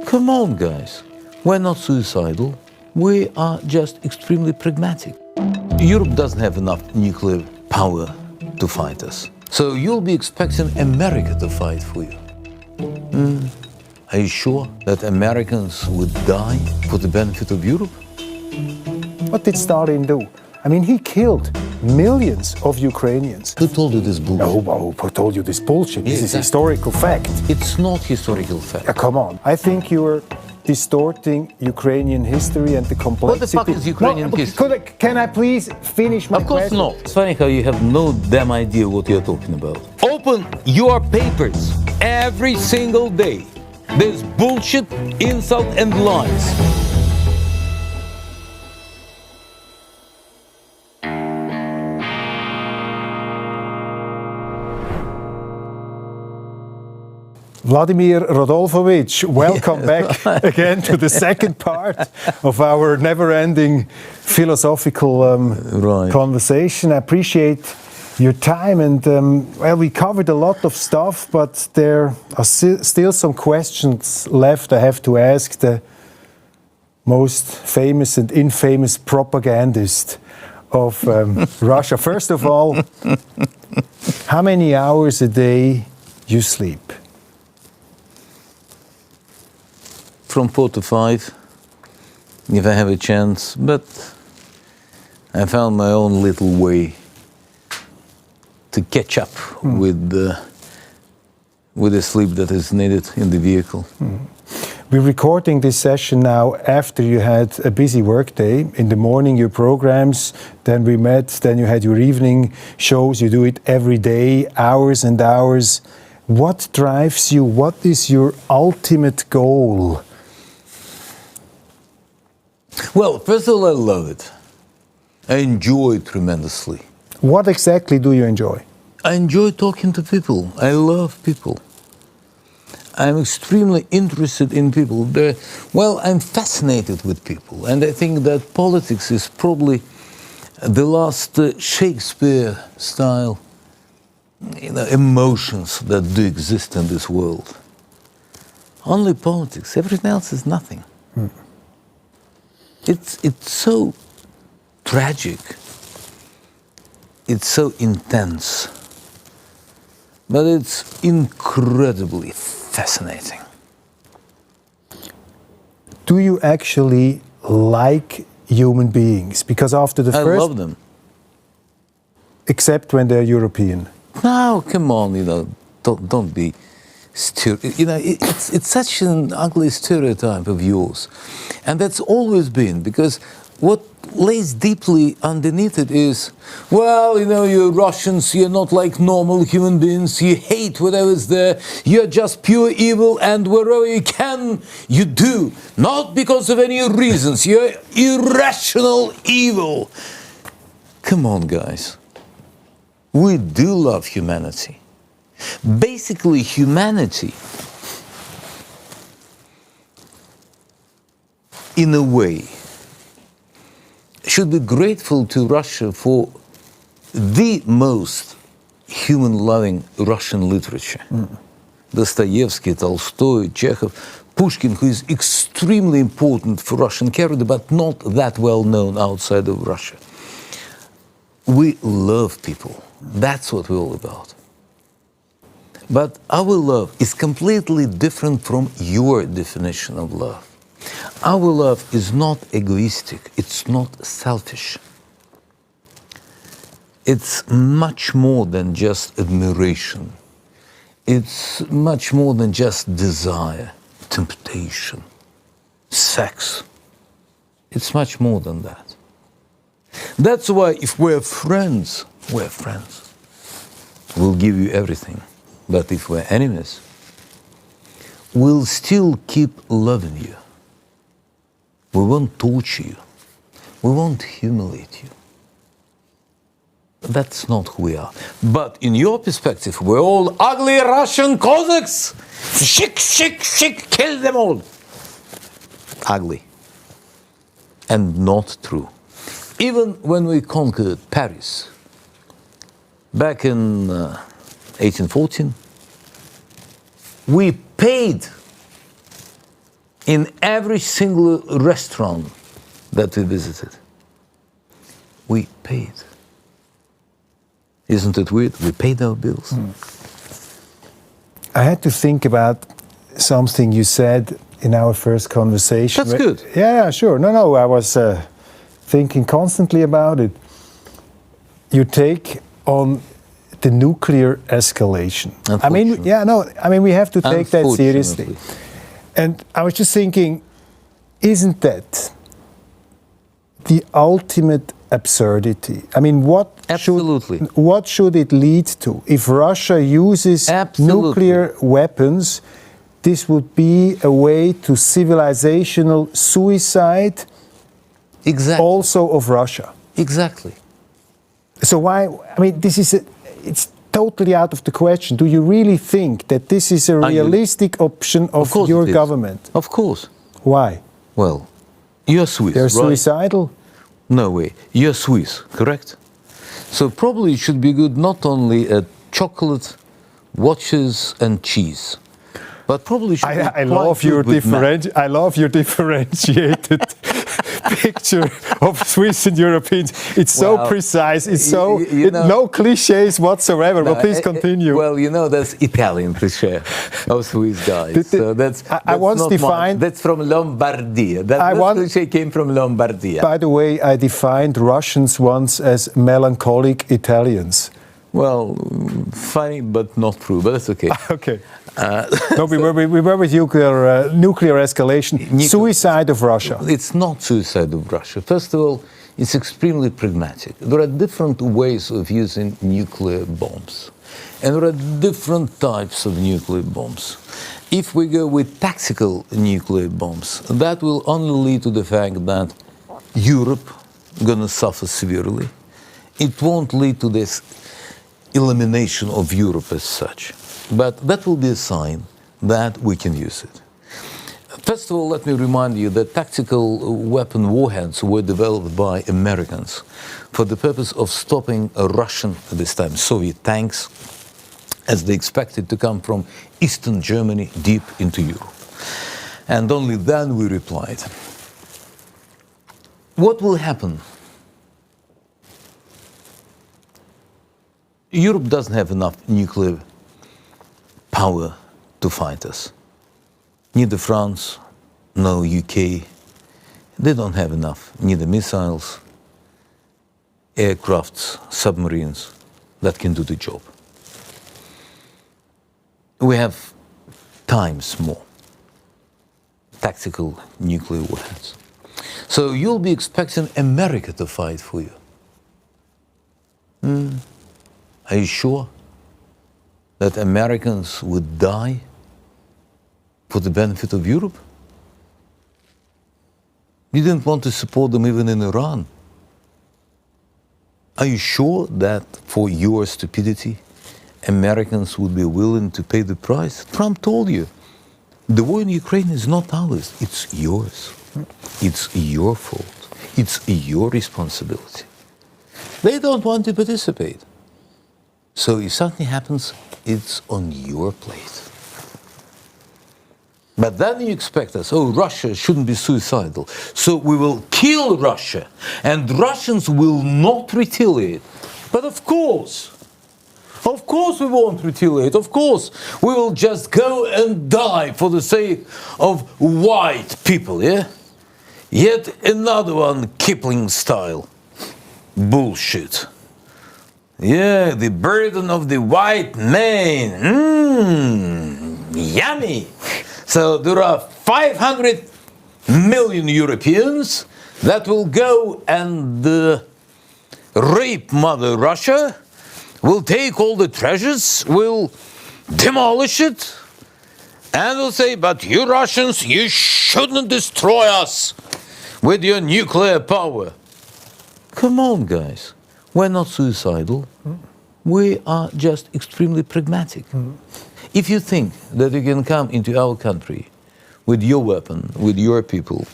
Come on, guys. We're not suicidal. We are just extremely pragmatic. Europe doesn't have enough nuclear power to fight us. So you'll be expecting America to fight for you. Are you sure that Americans would die for the benefit of Europe? What did Stalin do? I mean, he killed millions of Ukrainians. Who told you this bullshit? No, who told you this bullshit? This is exactly. historical fact. It's not historical fact. Come on. I think you are distorting Ukrainian history and the complexity. What the fuck is Ukrainian history? Can I please finish my Of course question? not. It's funny how you have no damn idea what you're talking about. Open your papers every single day. There's bullshit, insult, and lies. Vladimir Rodolfovich, welcome back again to the second part of our never-ending philosophical conversation. I appreciate your time, and well, we covered a lot of stuff, but there are still some questions left I have to ask the most famous and infamous propagandist of Russia. First of all, how many hours a day you sleep? From 4 to 5, if I have a chance, but I found my own little way to catch up with the sleep that is needed in the vehicle. We're recording this session now after you had a busy work day. In the morning, your programs, then we met, then you had your evening shows. You do it every day, hours and hours. What drives you? What is your ultimate goal? Well, first of all, I love it. I enjoy it tremendously. What exactly do you enjoy? I enjoy talking to people. I love people. I'm extremely interested in people. Well, I'm fascinated with people. And I think that politics is probably the last Shakespeare-style emotions that do exist in this world. Only politics. Everything else is nothing. It's so tragic, it's so intense, but it's incredibly fascinating. Do you actually like human beings? Because after the I first... love them. Except when they're European. No, come on, don't be... it's such an ugly stereotype of yours. And that's always been, because what lays deeply underneath it is, well, you Russians, you're not like normal human beings, you hate whatever's there, you're just pure evil, and wherever you can, you do. Not because of any reasons, you're irrational evil. Come on, guys. We do love humanity. Basically, humanity, in a way, should be grateful to Russia for the most human-loving Russian literature. Dostoevsky, Tolstoy, Chekhov, Pushkin, who is extremely important for Russian character, but not that well known outside of Russia. We love people. That's what we're all about. But our love is completely different from your definition of love. Our love is not egoistic, it's not selfish. It's much more than just admiration. It's much more than just desire, temptation, sex. It's much more than that. That's why if we're friends, we're friends. We'll give you everything. But if we're enemies, we'll still keep loving you. We won't torture you. We won't humiliate you. That's not who we are. But in your perspective, we're all ugly Russian Cossacks. Shik, shik, shik, kill them all. Ugly. And not true. Even when we conquered Paris, back in 1814, we paid In every single restaurant that we visited, we paid. Isn't it weird? We paid our bills. I had to think about something you said in our first conversation. That's good. Yeah, sure. No, I was thinking constantly about it. You take on the nuclear escalation. I mean, we have to take that seriously. And I was just thinking, isn't that the ultimate absurdity? I mean, what should it lead to? If Russia uses nuclear weapons, this would be a way to civilizational suicide, also of Russia. Exactly. So why? I mean, it's totally out of the question. Do you really think that this is a realistic option of your government? Of course. Why? Well, you're Swiss, They're right? suicidal? No way. You're Swiss, correct? So probably it should be good not only at chocolate, watches and cheese, but probably should I love your differentiated picture of Swiss and Europeans. It's so precise. It's so no cliches whatsoever. But please continue. Well, that's Italian cliché of Swiss guys. So that's I once defined. That's from Lombardia. That cliché came from Lombardia. By the way, I defined Russians once as melancholic Italians. Well, funny but not true. But that's okay. Okay. No, we were with nuclear escalation. Suicide of Russia. It's not suicide of Russia. First of all, it's extremely pragmatic. There are different ways of using nuclear bombs. And there are different types of nuclear bombs. If we go with tactical nuclear bombs, that will only lead to the fact that Europe is going to suffer severely. It won't lead to this elimination of Europe as such. But that will be a sign that we can use it. First of all, let me remind you that tactical weapon warheads were developed by Americans for the purpose of stopping Russian, at this time Soviet tanks, as they expected to come from Eastern Germany deep into Europe. And only then we replied. What will happen? Europe doesn't have enough nuclear power to fight us. Neither France, nor UK, they don't have enough, neither missiles, aircrafts, submarines that can do the job. We have times more tactical nuclear warheads. So you'll be expecting America to fight for you. Are you sure that Americans would die for the benefit of Europe? You didn't want to support them even in Iran. Are you sure that for your stupidity, Americans would be willing to pay the price? Trump told you, the war in Ukraine is not ours, it's yours. It's your fault. It's your responsibility. They don't want to participate. So if something happens, it's on your plate. But then you expect us, Russia shouldn't be suicidal, so we will kill Russia, and Russians will not retaliate. But of course we won't retaliate. Of course, we will just go and die for the sake of white people, yeah? Yet another one, Kipling style. Bullshit. Yeah, the burden of the white man. Yummy. So there are 500 million Europeans that will go and rape Mother Russia, will take all the treasures, will demolish it, and will say, but you Russians, you shouldn't destroy us with your nuclear power. Come on, guys. We're not suicidal. We are just extremely pragmatic. If you think that you can come into our country with your weapon, with your people,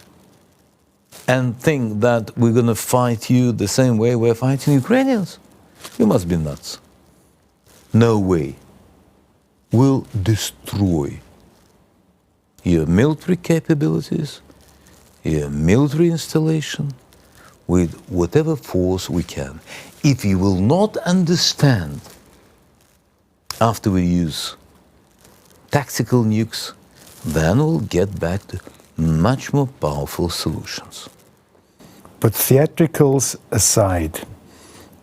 and think that we're going to fight you the same way we're fighting Ukrainians, you must be nuts. No way. We'll destroy your military capabilities, your military installation, with whatever force we can. If you will not understand, after we use tactical nukes, then we'll get back to much more powerful solutions. But theatricals aside,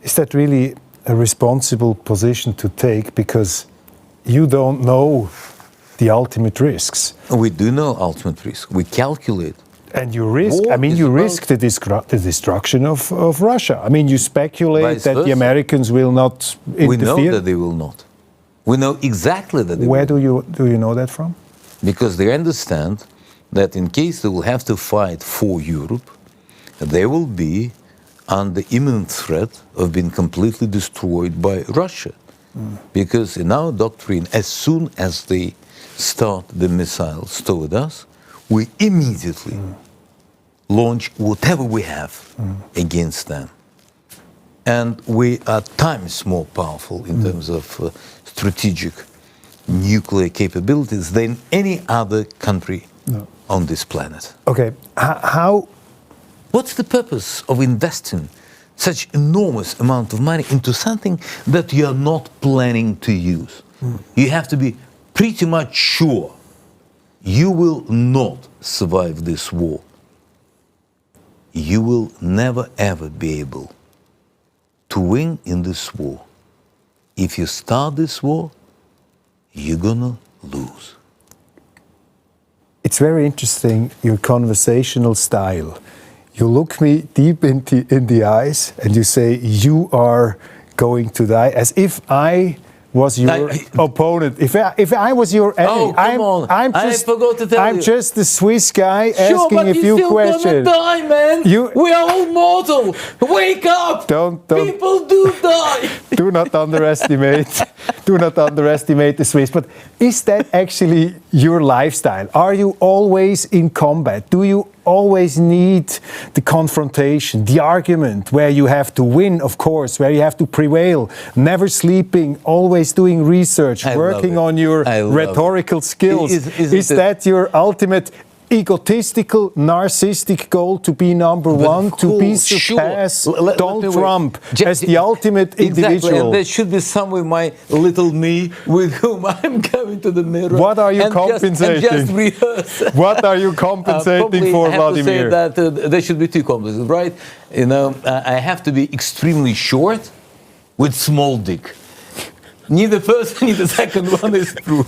is that really a responsible position to take? Because you don't know the ultimate risks. We do know ultimate risk. We calculate. And you risk, you risk the destruction of Russia. I mean, you speculate that the Americans will not interfere. We know that they will not. We know exactly that they will. Where do you know that from? Because they understand that in case they will have to fight for Europe, they will be under imminent threat of being completely destroyed by Russia. Because in our doctrine, as soon as they start the missiles toward us, we immediately launch whatever we have against them. And we are times more powerful in terms of strategic nuclear capabilities than any other country on this planet. Okay, how? What's the purpose of investing such enormous amount of money into something that you are not planning to use? You have to be pretty much sure you will not survive this war. You will never ever be able to win in this war. If you start this war, you're gonna lose. It's very interesting, your conversational style. You look me deep in the eyes and you say, you are going to die, as if I was your opponent. If I was your enemy, I forgot to tell you. I'm just the Swiss guy asking a few questions. But you still gonna die, man. We are all mortal. Wake up. People do die. Do not underestimate. Do not underestimate the Swiss. But is that actually your lifestyle? Are you always in combat? Do you always need the confrontation, the argument, where you have to win, of course, where you have to prevail, never sleeping, always doing research, working on your rhetorical skills? Is that your ultimate egotistical, narcissistic goal, to be number one, to be surpass Donald Trump as the ultimate individual? And there should be somewhere my little me with whom I'm going to the mirror. What are you compensating? Just rehearse. What are you compensating for, Wladimir? I have to say that there should be two compensations, right? You know, I have to be extremely short with small dick. Neither first, neither second one is true.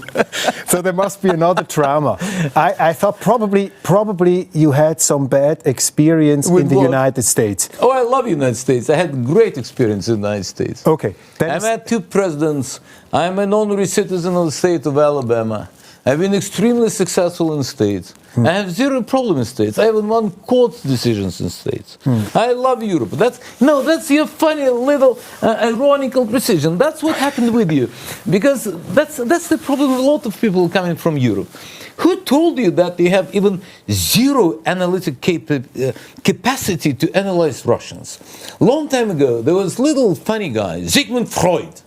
So there must be another trauma. I thought probably you had some bad experience in the United States. Oh, I love the United States. I had great experience in the United States. Okay. I met two presidents. I'm an honorary citizen of the state of Alabama. I've been extremely successful in states. I have zero problem in states. I haven't won court decisions in states. I love Europe. That's your funny little ironical precision. That's what happened with you, because that's the problem with a lot of people coming from Europe. Who told you that they have even zero analytic capacity to analyze Russians? Long time ago, there was little funny guy, Sigmund Freud,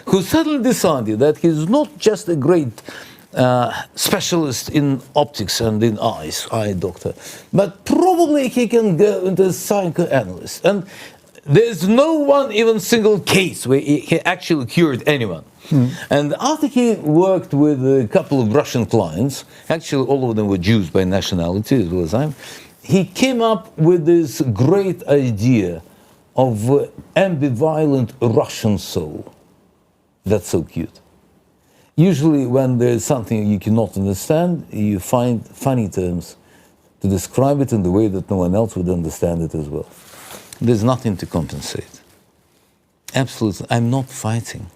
who suddenly decided that he's not just a great specialist in optics and in eye doctor, but probably he can go into psychoanalyst. And there's no one, even single case where he actually cured anyone. And after he worked with a couple of Russian clients, actually all of them were Jews by nationality as well as I'm, he came up with this great idea of ambivalent Russian soul. That's so cute. Usually when there's something you cannot understand, you find funny terms to describe it in the way that no one else would understand it as well. There's nothing to compensate. Absolutely. I'm not fighting.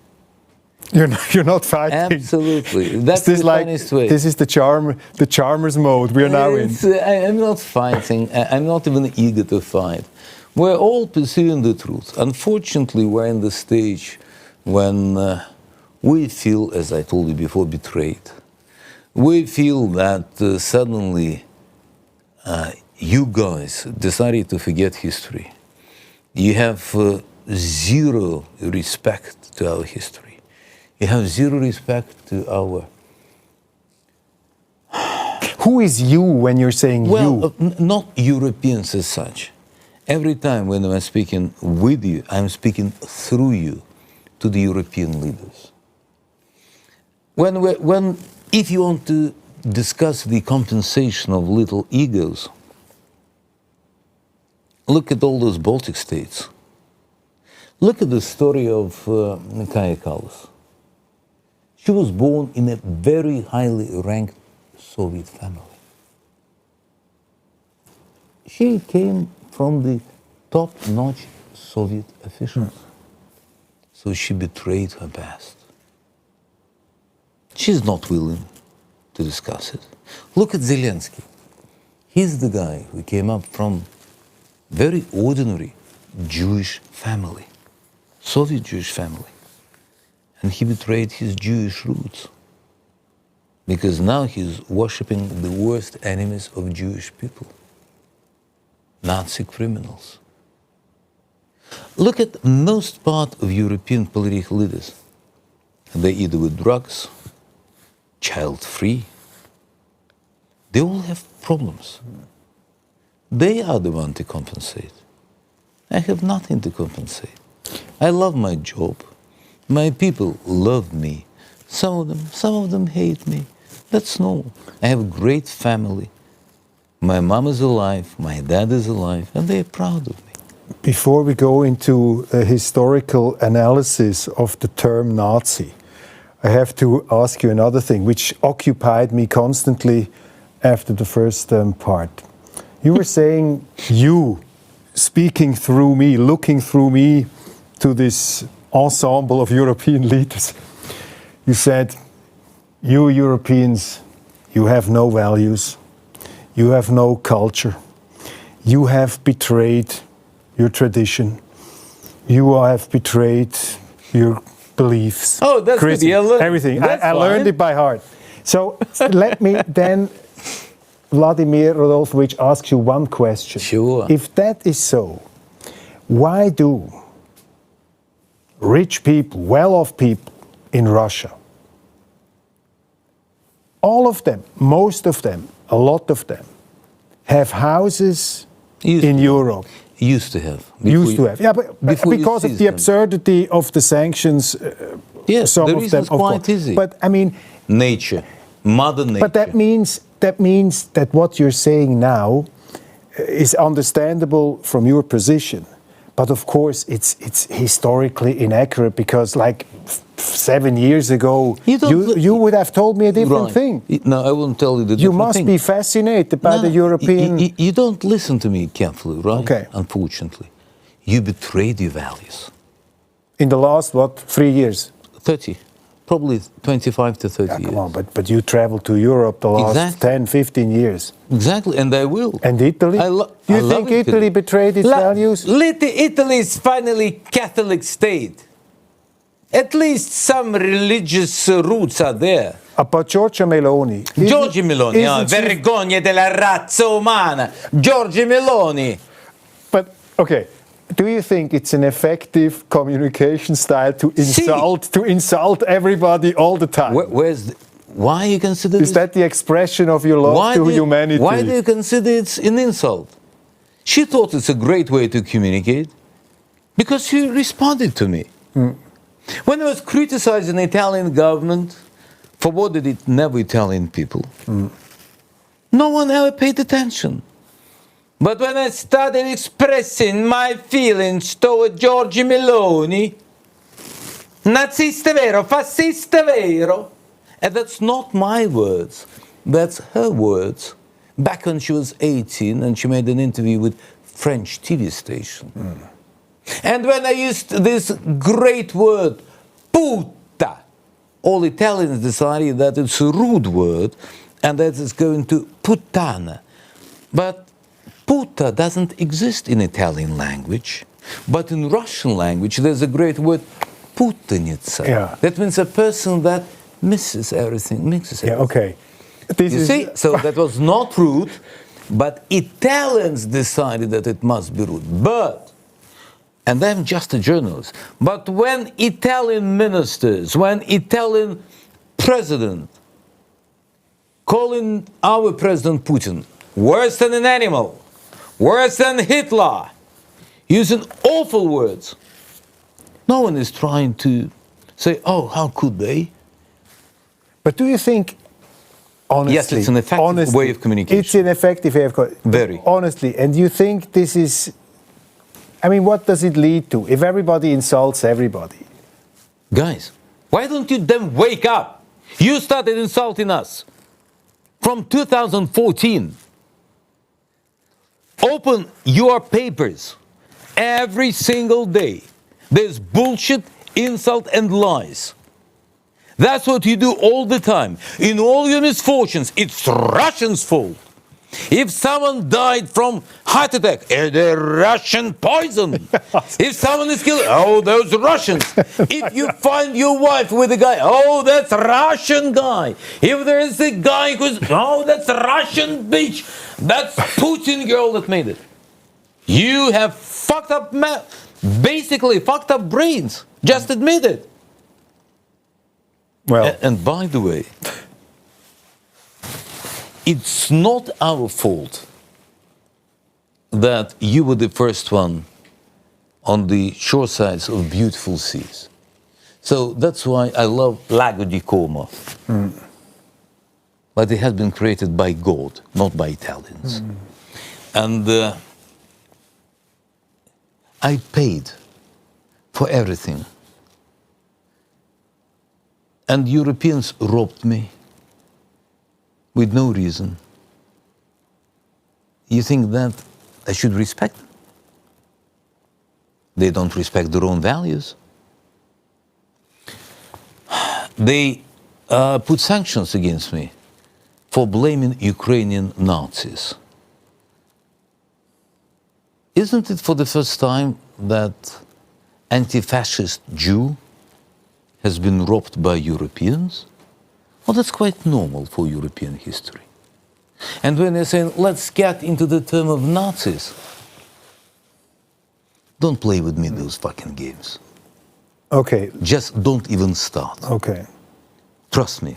You're not fighting. Absolutely. That's the funniest way. This is the charmer's mode we are now in. I'm not fighting. I'm not even eager to fight. We're all pursuing the truth. Unfortunately, we're in the stage when we feel, as I told you before, betrayed. We feel that suddenly you guys decided to forget history. You have zero respect to our history. You have zero respect to our Who is you when you're saying you? Not Europeans as such. Every time when I'm speaking with you, I'm speaking through you to the European leaders. If you want to discuss the compensation of little egos, look at all those Baltic states. Look at the story of Kaya Kallas. She was born in a very highly ranked Soviet family. She came from the top-notch Soviet officials. So she betrayed her past. She's not willing to discuss it. Look at Zelensky. He's the guy who came up from very ordinary Jewish family, Soviet Jewish family. And he betrayed his Jewish roots. Because now he's worshipping the worst enemies of Jewish people, Nazi criminals. Look at most part of European political leaders. They either with drugs, child-free. They all have problems. They are the one to compensate. I have nothing to compensate. I love my job. My people love me. Some of them hate me. That's normal. I have a great family. My mom is alive, my dad is alive, and they're proud of me. Before we go into a historical analysis of the term Nazi, I have to ask you another thing, which occupied me constantly after the first part. You were saying you, speaking through me, looking through me to this ensemble of European leaders. You said, you Europeans, you have no values, you have no culture, you have betrayed your tradition, you have betrayed your beliefs. Oh, that's good. Everything. I learned it by heart. So let me then, Wladimir Rodolfovich, ask you one question. Sure. If that is so, why do rich people, well-off people in Russia, all of them, most of them, a lot of them, have houses in Europe? Used to have. Yeah, but because of the absurdity of the sanctions, yes, some the of them, is quite easy. But I mean, nature, Mother Nature. But that means that what you're saying now is understandable from your position. But of course, it's historically inaccurate because, like 7 years ago, you would have told me a different thing. No, I won't tell you the different thing. You must be fascinated by the European... You don't listen to me carefully, right? Okay. Unfortunately. You betrayed your values. In the last, 3 years? 30. Probably 25 to 30 years. Come on, but you traveled to Europe the last 10, 15 years. Exactly, and I will. And Italy? Do you think Italy betrayed its values? Italy is finally Catholic state. At least some religious roots are there. But Giorgia Meloni... Giorgia Meloni, vergogna della razza umana. Giorgia Meloni. But, okay, do you think it's an effective communication style to insult everybody all the time? Why you consider Is that the expression of your love to humanity? Why do you consider it's an insult? She thought it's a great way to communicate because she responded to me. When I was criticizing the Italian government for what they did never Italian people, no one ever paid attention. But when I started expressing my feelings toward Giorgia Meloni, nazista vero, fascista vero, and that's not my words, that's her words. Back when she was 18 and she made an interview with French TV station. And when I used this great word, puta, all Italians decided that it's a rude word and that it's going to puttana. But puta doesn't exist in Italian language, but in Russian language there's a great word, putanitsa. Yeah. That means a person that misses everything, mixes everything. Yeah, okay. You see, so that was not rude, but Italians decided that it must be rude. And I'm just a journalist, but when Italian ministers, when Italian president calling our President Putin worse than an animal, worse than Hitler, using awful words. No one is trying to say, oh, how could they? But do you think, honestly... Yes, it's an effective way of communication. It's an effective way of communication. Very. Honestly, and you think this is... I mean, what does it lead to if everybody insults everybody? Guys, why don't you then wake up? You started insulting us from 2014. Open your papers every single day. There's bullshit, insult, and lies. That's what you do all the time. In all your misfortunes, it's Russians' fault. If someone died from heart attack, they're Russian poison. If someone is killed, oh, those Russians. If you find your wife with a guy, oh, that's Russian guy. If there is a guy who's, oh, that's Russian bitch. That's Putin girl that made it. You have fucked up, basically fucked up brains. Just admit it. Well, and by the way, it's not our fault that you were the first one on the shore sides of beautiful seas. So that's why I love Lago di Como. But it has been created by God, not by Italians. And I paid for everything. And Europeans robbed me with no reason. You think that I should respect them? They don't respect their own values. They put sanctions against me for blaming Ukrainian Nazis. Isn't it for the first time that anti-fascist Jew has been robbed by Europeans? Well, that's quite normal for European history. And when they're saying, let's get into the term of Nazis, don't play with me those fucking games. okay, Just don't even start. okay. Trust me,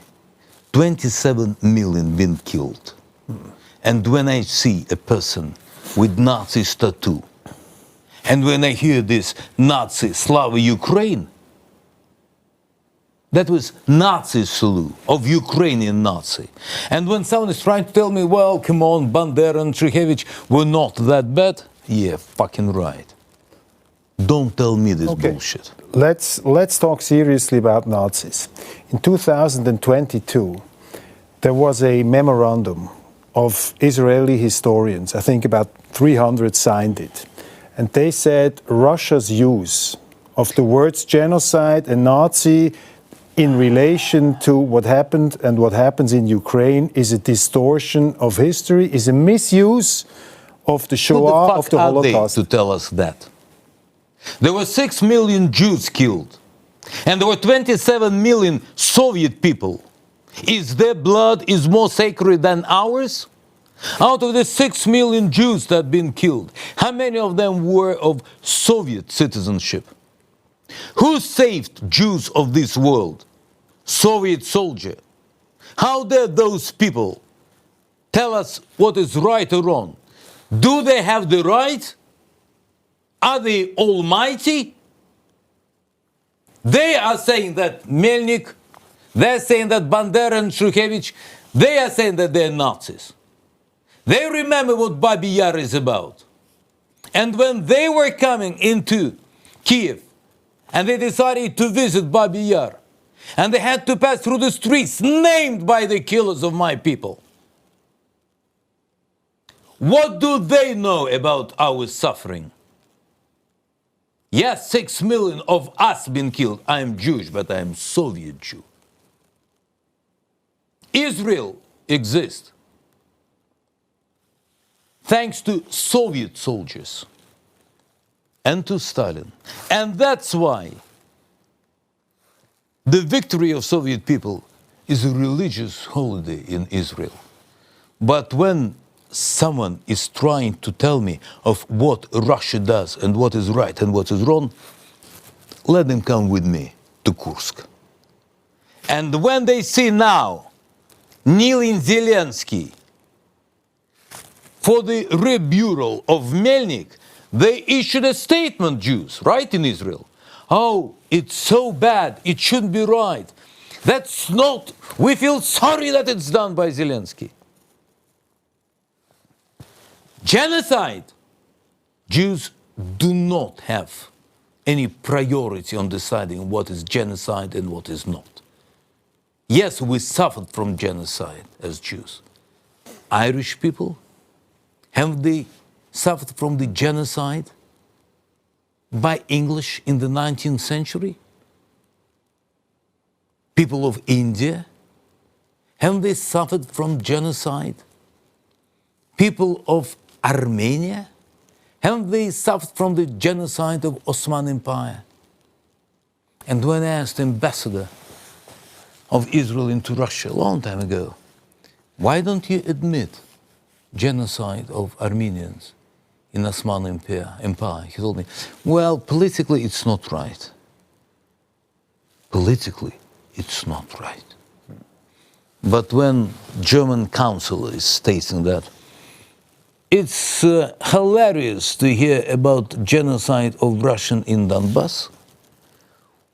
27 million been killed. And when I see a person with Nazi tattoo, and when I hear this Nazi Slava Ukraine, that was Nazi salute of Ukrainian Nazi. And when someone is trying to tell me, well, come on, Bandera and Shukevich were not that bad, yeah, fucking right. Don't tell me this bullshit. Let's talk seriously about Nazis. In 2022, there was a memorandum of Israeli historians. I think about 300 signed it. And they said Russia's use of the words genocide and Nazi in relation to what happened and what happens in Ukraine is a distortion of history, is a misuse of the Shoah, of the Holocaust. Who the fuck are they to tell us that? There were 6 million Jews killed, and there were 27 million Soviet people. Is their blood is more sacred than ours? Out of the 6 million Jews that have been killed, how many of them were of Soviet citizenship? Who saved Jews of this world? Soviet soldier. How dare those people tell us what is right or wrong? Do they have the right? Are they almighty? They are saying that Melnik, they're saying that Bandera and Shukevich, they are saying that they're Nazis. They remember what Babi Yar is about. And when they were coming into Kiev, and they decided to visit Babi Yar, and they had to pass through the streets named by the killers of my people. What do they know about our suffering? Yes, 6 million of us been killed. I am Jewish, but I am Soviet Jew. Israel exists thanks to Soviet soldiers and to Stalin. And that's why the victory of Soviet people is a religious holiday in Israel. But when someone is trying to tell me of what Russia does and what is right and what is wrong, let them come with me to Kursk. And when they see now kneeling Zelensky for the rebuttal of Melnik, they issued a statement, Jews, right, in Israel. Oh, it's so bad, it shouldn't be right. That's not, we feel sorry that it's done by Zelensky. Genocide. Jews do not have any priority on deciding what is genocide and what is not. Yes, we suffered from genocide as Jews. Irish people, have they suffered from the genocide by English in the 19th century? People of India, have they suffered from genocide? People of Armenia, have they suffered from the genocide of Ottoman Empire? And when I asked the ambassador of Israel into Russia a long time ago, why don't you admit genocide of Armenians in Ottoman Empire? He told me, well, politically it's not right. Politically it's not right. But when German council is stating that, it's hilarious to hear about genocide of Russian in Donbass.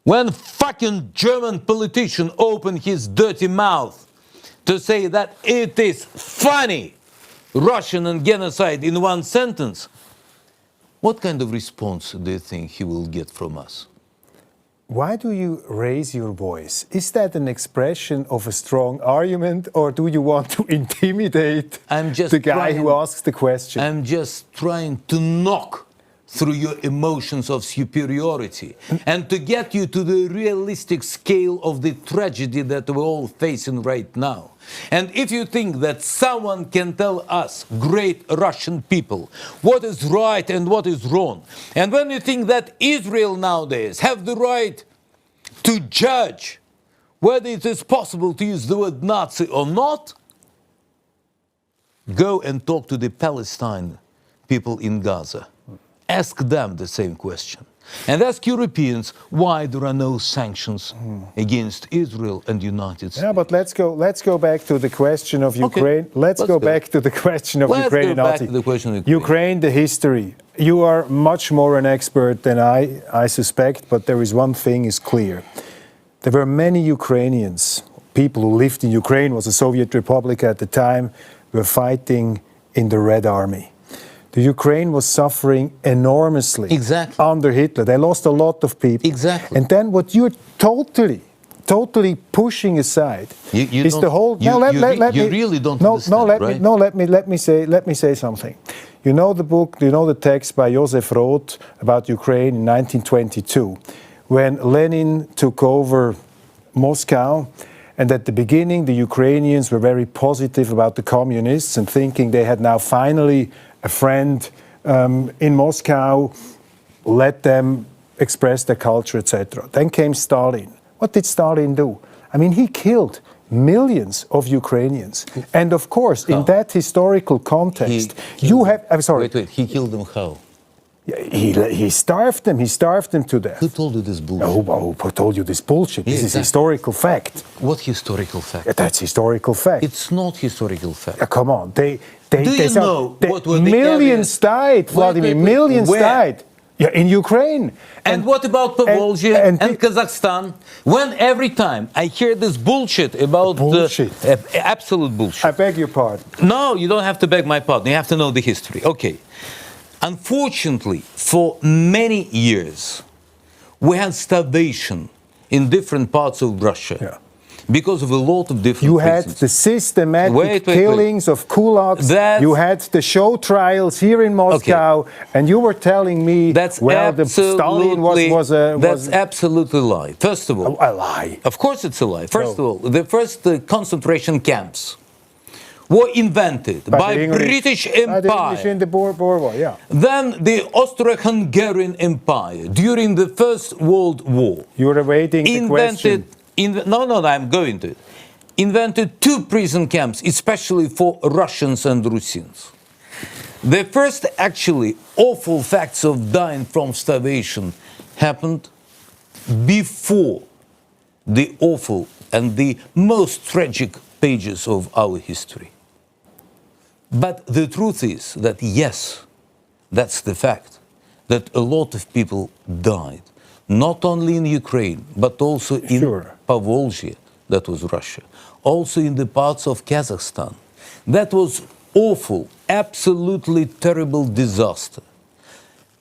When fucking German politician opened his dirty mouth to say that it is funny, Russian and genocide in one sentence, what kind of response do you think he will get from us? Why do you raise your voice? Is that an expression of a strong argument, or do you want to intimidate the guy who asks the question? I'm just trying to knock through your emotions of superiority and to get you to the realistic scale of the tragedy that we're all facing right now. And if you think that someone can tell us, great Russian people, what is right and what is wrong, and when you think that Israel nowadays have the right to judge whether it is possible to use the word Nazi or not, go and talk to the Palestine people in Gaza. Ask them the same question. And ask Europeans why there are no sanctions against Israel and United States. Yeah, but let's go back to the question of Ukraine. Okay. Let's go back to the question of Ukraine. Ukraine, the history. You are much more an expert than I suspect, but there is one thing is clear. There were many Ukrainians, people who lived in Ukraine, was a Soviet republic at the time, were fighting in the Red Army. The Ukraine was suffering enormously under Hitler. They lost a lot of people. Exactly. And then what you're totally pushing aside is the whole. You really don't understand, let me say something. You know the book, you know the text by Josef Roth about Ukraine in 1922, when Lenin took over Moscow. And at the beginning, the Ukrainians were very positive about the communists and thinking they had now finally a friend in Moscow, let them express their culture, etc. Then came Stalin. What did Stalin do? I mean, he killed millions of Ukrainians. And of course, in that historical context, I'm sorry. Wait, he killed them how? He starved them. He starved them to death. Who told you this bullshit? Who told you this bullshit? This is historical fact. What historical fact? That's historical fact. It's not historical fact. Come on. Millions died, Vladimir. Millions died. Yeah, in Ukraine. And what about Povолжье and Kazakhstan? When every time I hear this bullshit about absolute bullshit. I beg your pardon. No, you don't have to beg my pardon. You have to know the history. Okay. Unfortunately, for many years, we had starvation in different parts of Russia. Yeah. Because of a lot of different reasons. You had the systematic killings of kulaks. You had the show trials here in Moscow, and you were telling me Stalin was That's absolutely a lie. First of all, a lie. Of course, it's a lie. First of all, the first concentration camps were invented by British Empire. By the English in the Boer War, yeah. Then the Austro-Hungarian Empire during the First World War. You were awaiting the question. No, I'm going to it. Invented 2 prison camps, especially for Russians and Russians. The first actually awful facts of dying from starvation happened before the awful and the most tragic pages of our history. But the truth is that yes, that's the fact, that a lot of people died, not only in Ukraine, but also in Povolzhia, that was Russia, also in the parts of Kazakhstan. That was awful, absolutely terrible disaster.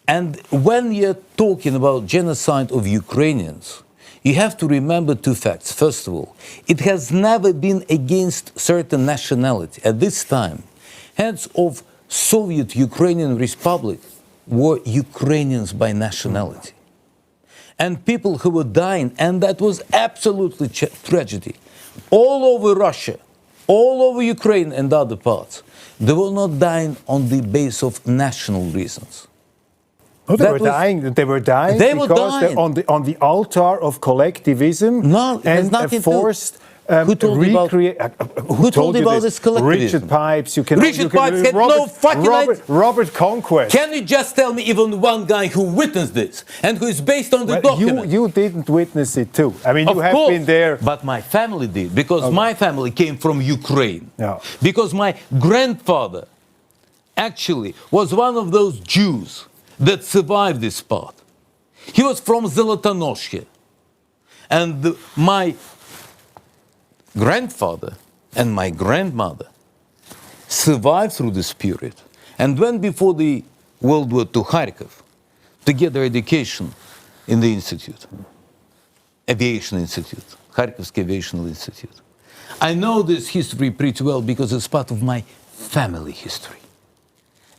And when you're talking about genocide of Ukrainians, you have to remember two facts. First of all, it has never been against certain nationality. At this time, heads of Soviet Ukrainian Republic were Ukrainians by nationality. And people who were dying, and that was absolutely tragedy, all over Russia, all over Ukraine and other parts, they were not dying on the basis of national reasons. Oh, they were dying because on the altar of collectivism and forced who told you about this collectivism? Richard Pipes. Richard Pipes had no fucking idea. Robert Conquest. Can you just tell me even one guy who witnessed this and who is based on the document? You didn't witness it too. I mean, you have been there. But my family did, because my family came from Ukraine. Yeah. Because my grandfather actually was one of those Jews that survived this part. He was from Zolotonoshye. And my grandfather and my grandmother survived through this period and went before the World War to Kharkiv to get their education in the institute, aviation institute, Kharkivsky Aviation Institute. I know this history pretty well because it's part of my family history.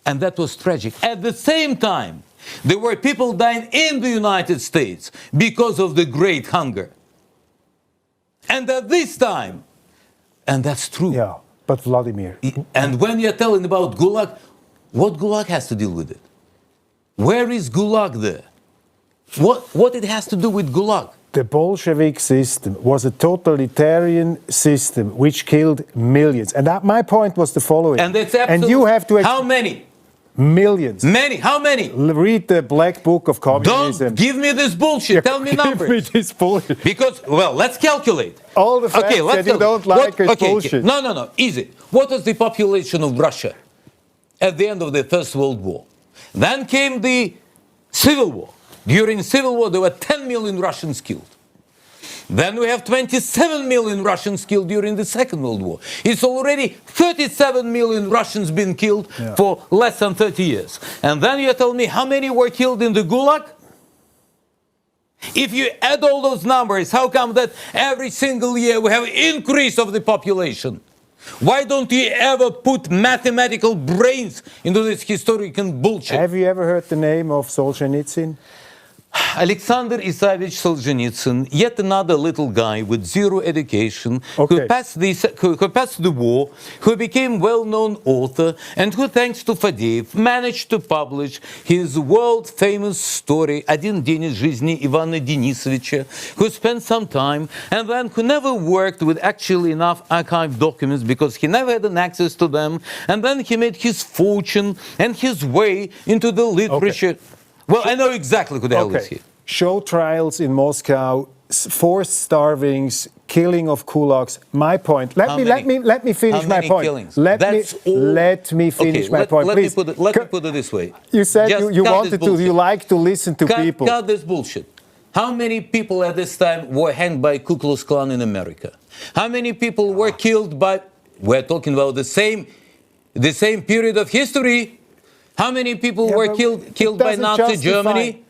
And that was tragic. At the same time, there were people dying in the United States because of the Great Hunger. And at this time, and that's true. Yeah, but Vladimir. And when you're telling about Gulag, what Gulag has to deal with it? Where is Gulag there? What it has to do with Gulag? The Bolshevik system was a totalitarian system which killed millions. And my point was the following. And it's absolutely. And you have to. How many? Millions. Many? How many? Read the Black Book of Communism. Don't give me this bullshit. Tell me numbers. Give me this bullshit. Because, well, let's calculate. All the facts that you don't like is bullshit. No. Easy. What was the population of Russia at the end of the First World War? Then came the Civil War. During the Civil War, there were 10 million Russians killed. Then we have 27 million Russians killed during the Second World War. It's already 37 million Russians been killed for less than 30 years. And then you tell me how many were killed in the Gulag? If you add all those numbers, how come that every single year we have an increase of the population? Why don't you ever put mathematical brains into this historical bullshit? Have you ever heard the name of Solzhenitsyn? Alexander Isavich Solzhenitsyn, yet another little guy with zero education, who passed the war, who became well-known author, and who, thanks to Fadeev, managed to publish his world-famous story «Один день из жизни Ивана Denisovича», who spent some time, and then who never worked with actually enough archived documents because he never had an access to them, and then he made his fortune and his way into the literature. Well, I know exactly who the hell is here. Show trials in Moscow, forced starvings, killing of kulaks. My point. Let me finish my point. Killings? Let me finish my point. Let me put it this way. You said you like to listen to people. Cut this bullshit. How many people at this time were hanged by Ku Klux Klan in America? How many people were killed by? We're talking about the same period of history. How many people were killed by Nazi Germany?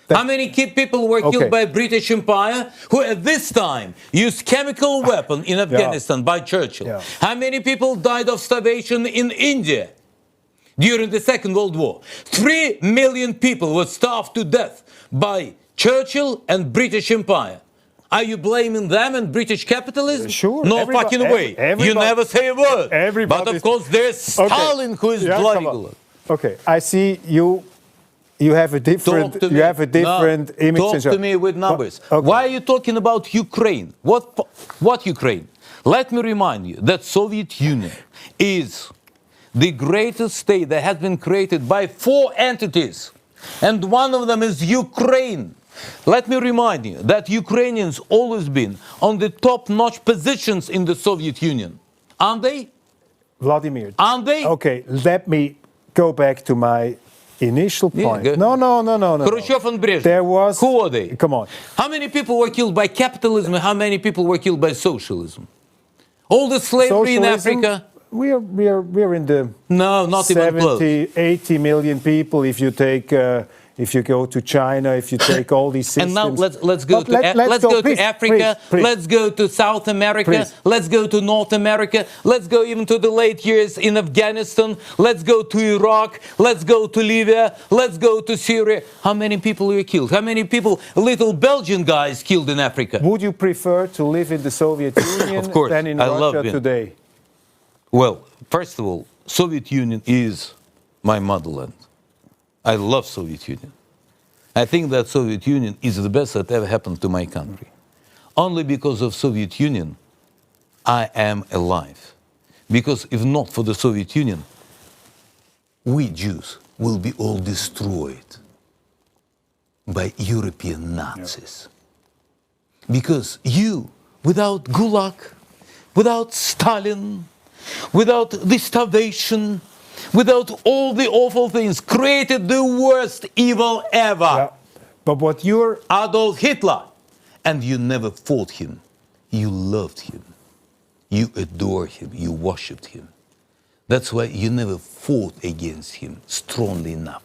How many people were killed by British Empire, who at this time used chemical weapon in Afghanistan by Churchill? How many people died of starvation in India during the Second World War? 3 million people were starved to death by Churchill and British Empire. Are you blaming them and British capitalism? Sure. No fucking way. You never say a word. But of course there's Stalin who is bloody. Okay, I see you have a different image. Talk to me with numbers. Why are you talking about Ukraine? What Ukraine? Let me remind you that Soviet Union is the greatest state that has been created by 4 entities, and one of them is Ukraine. Let me remind you that Ukrainians always been on the top-notch positions in the Soviet Union. Aren't they? Vladimir. Aren't they? Okay, let me go back to my initial point. Yeah, no. Khrushchev and Brezhnev. There was. Who are they? Come on. How many people were killed by capitalism and how many people were killed by socialism? All the slavery in Africa. We're in the no, not 70, even close. 80 million people. If you take, if you go to China, if you take all these systems. And now let's go to Africa. Please. Let's go to South America. Please. Let's go to North America. Let's go even to the late years in Afghanistan. Let's go to Iraq. Let's go to Libya. Let's go to Syria. How many people were killed? How many people, little Belgian guys, killed in Africa? Would you prefer to live in the Soviet Union Of course, than in I Russia love it. today? Well, first of all, Soviet Union is my motherland. I love Soviet Union. I think that Soviet Union is the best that ever happened to my country. Only because of Soviet Union, I am alive. Because if not for the Soviet Union, we Jews will be all destroyed by European Nazis. Because you, without Gulag, without Stalin, without the starvation, without all the awful things, created the worst evil ever. Yeah. But what you're... Adolf Hitler. And you never fought him. You loved him. You adored him. You worshipped him. That's why you never fought against him strongly enough.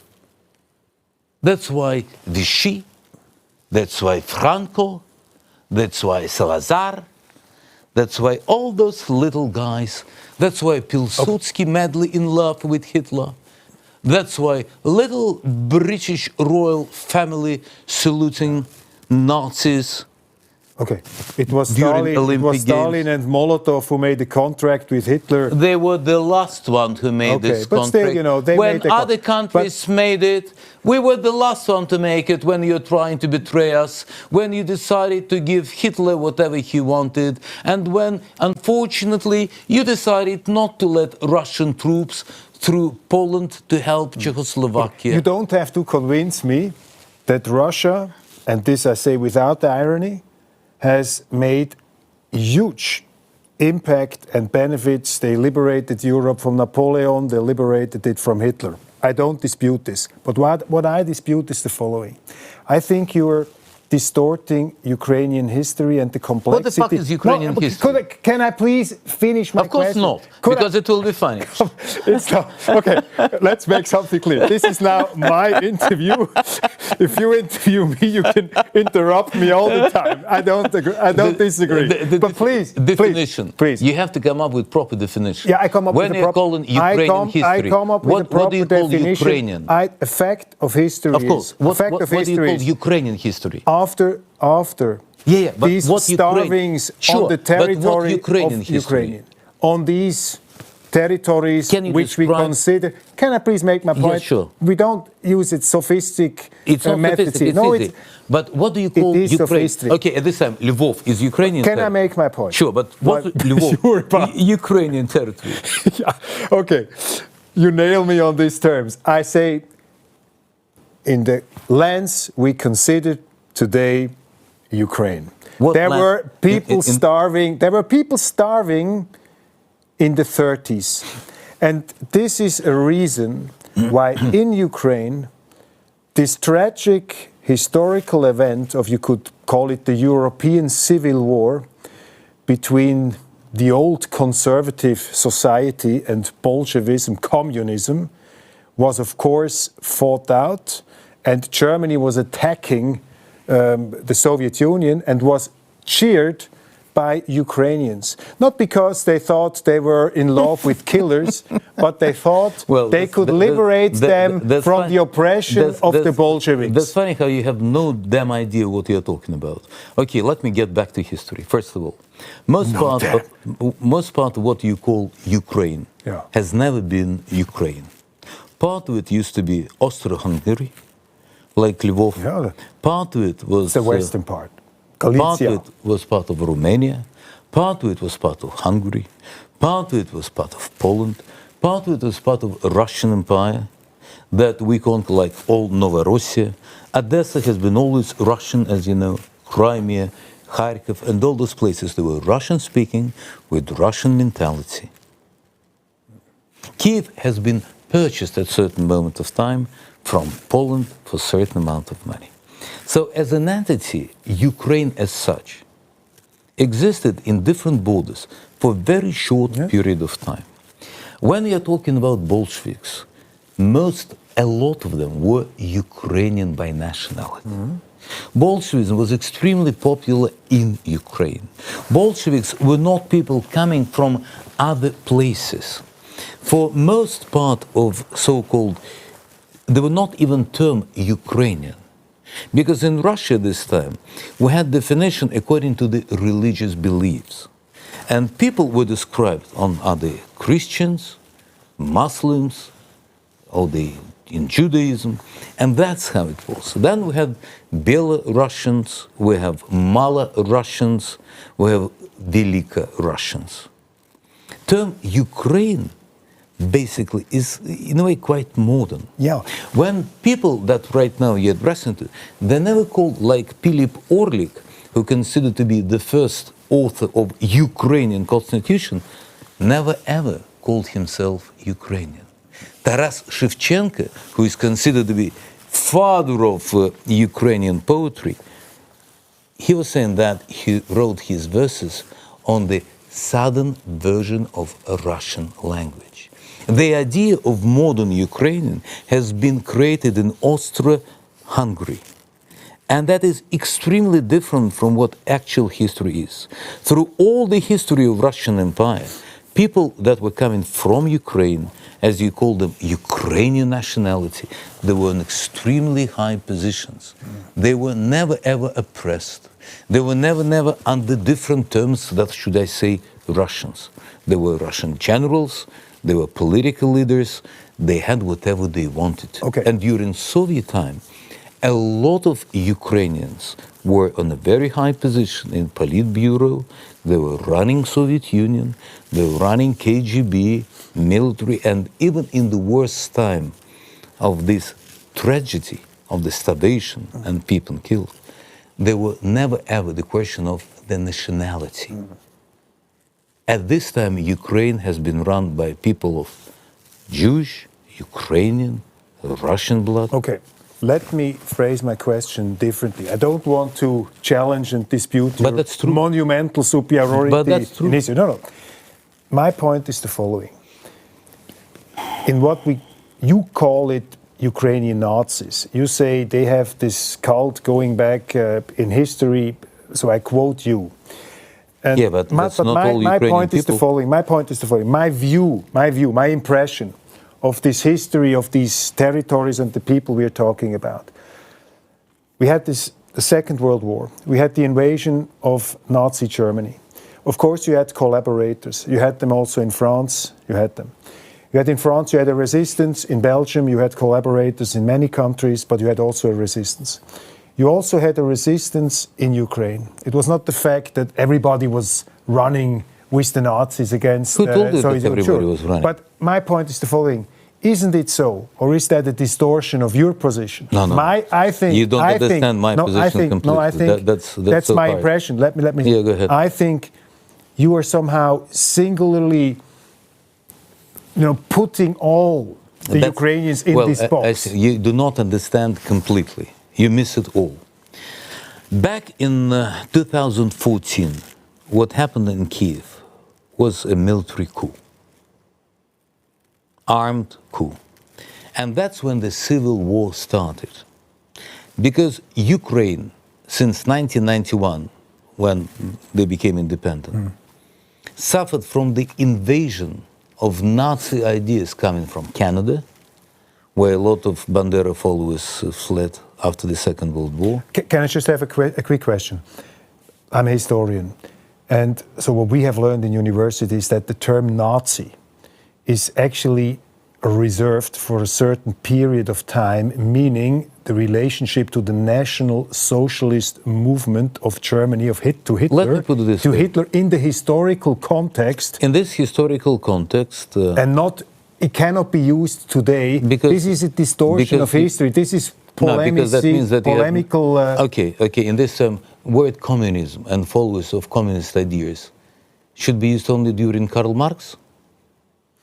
That's why Vichy, that's why Franco, that's why Salazar, that's why all those little guys, that's why Pilsudski madly in love with Hitler. That's why little British royal family saluting Nazis. Okay, it was During Stalin and Molotov who made the contract with Hitler. They were the last one who made this but contract. still, you know, they when made the other countries made it, we were the last one to make it when you're trying to betray us, when you decided to give Hitler whatever he wanted, and when, unfortunately, you decided not to let Russian troops through Poland to help Czechoslovakia. You don't have to convince me that Russia, and this I say without irony, has made huge impact and benefits. They liberated Europe from Napoleon, they liberated it from Hitler. I don't dispute this. But what I dispute is the following. I think you're distorting Ukrainian history and the complexity. What the fuck is Ukrainian history? Can I please finish my question? Of course not, because it will be funny. It's not. Okay, let's make something clear. This is now my interview. If you interview me, you can interrupt me all the time. I don't agree. I don't disagree. But please, definition. Please. You have to come up with proper definition. Yeah, I come up when with a proper. When you're calling Ukrainian history, I come up with a proper what do you call definition. Ukrainian? A fact of history. Of course. What do you call is Ukrainian history? After but these what starvings on the territory of Ukraine, on these territories which we consider. Can I please make my point? Yeah, sure. We don't use it sophistic methods. It's easy. But what do you call Ukraine? Okay, at this time, Lvov is Ukrainian territory. Can I make my point? Sure, but what Lvov? Ukrainian territory. Yeah. Okay, you nail me on these terms. I say, in the lands we consider today Ukraine. There were people starving. There were people starving in the 30s. And this is a reason why in Ukraine, this tragic historical event of, you could call it the European Civil War, between the old conservative society and Bolshevism, communism, was of course fought out, and Germany was attacking the Soviet Union and was cheered by Ukrainians. Not because they thought they were in love with killers, but they thought they could liberate them from the oppression of the Bolsheviks. That's funny how you have no damn idea what you're talking about. Okay, let me get back to history. First of all, most part of what you call Ukraine has never been Ukraine. Part of it used to be Austro-Hungary, like Lvov. Yeah. Part of it was the western part. Galicia. Part of it was part of Romania. Part of it was part of Hungary. Part of it was part of Poland. Part of it was part of Russian Empire that we conquer, like all Novorossiya. Odessa has been always Russian, as you know. Crimea, Kharkiv, and all those places, they were Russian-speaking with Russian mentality. Kiev has been purchased at a certain moment of time from Poland for a certain amount of money. So as an entity, Ukraine as such existed in different borders for a very short period of time. When we are talking about Bolsheviks, a lot of them were Ukrainian by nationality. Bolshevism was extremely popular in Ukraine. Bolsheviks were not people coming from other places. For most part of so-called, they were not even termed Ukrainian. Because in Russia this time, we had definition according to the religious beliefs. And people were described on other Christians, Muslims, or in Judaism, and that's how it was. Then we have Belarusians, we have Mala-Russians, we have Velika Russians. Term Ukraine basically is in a way quite modern. Yeah. When people that right now you're addressing to, they never called like Philip Orlik, who considered to be the first author of Ukrainian constitution, never ever called himself Ukrainian. Taras Shevchenko, who is considered to be father of Ukrainian poetry, he was saying that he wrote his verses on the southern version of a Russian language. The idea of modern Ukrainian has been created in Austria-Hungary. And that is extremely different from what actual history is. Through all the history of Russian Empire, people that were coming from Ukraine, as you call them, Ukrainian nationality, they were in extremely high positions. They were never ever oppressed. They were never under different terms that, should I say, Russians. They were Russian generals, they were political leaders, they had whatever they wanted. Okay. And during Soviet time, a lot of Ukrainians were on a very high position in Politburo. They were running Soviet Union, they were running KGB, military, and even in the worst time of this tragedy of the starvation and people killed, there were never ever the question of the nationality. At this time, Ukraine has been run by people of Jewish, Ukrainian, Russian blood. Okay. Let me phrase my question differently. I don't want to challenge and dispute your monumental superiority in history. No. My point is the following. In what you call it Ukrainian Nazis, you say they have this cult going back in history, so I quote you. And yeah, but that's not all Ukrainian point people. My point is the following. My impression of this history of these territories and the people we are talking about. We had the Second World War. We had the invasion of Nazi Germany. Of course, you had collaborators. You had them also in France. You had them. You had in France, you had a resistance. In Belgium, you had collaborators in many countries, but you had also a resistance. You also had a resistance in Ukraine. It was not the fact that everybody was running with the Nazis against... Who told you that everybody was running? But my point is the following. Isn't it so? Or is that a distortion of your position? No. You don't understand my position completely. No, I think that's so my hard. impression. Let me. Yeah, go ahead. I think you are somehow singularly, putting all the Ukrainians in this box. You do not understand completely. You miss it all. Back in 2014, what happened in Kiev was a military coup. Armed coup. And that's when the civil war started. Because Ukraine, since 1991, when they became independent, suffered from the invasion of Nazi ideas coming from Canada, where a lot of Bandera followers fled after the Second World War. Can I just have a quick question? I'm a historian. And so what we have learned in university is that the term Nazi is actually reserved for a certain period of time, meaning the relationship to the National Socialist movement of Germany, to Hitler. Let me put it this way. Hitler in the historical context. In this historical context... and it cannot be used today. Because this is a distortion of history. This is polemical... Okay, in this word communism and followers of communist ideas should be used only during Karl Marx?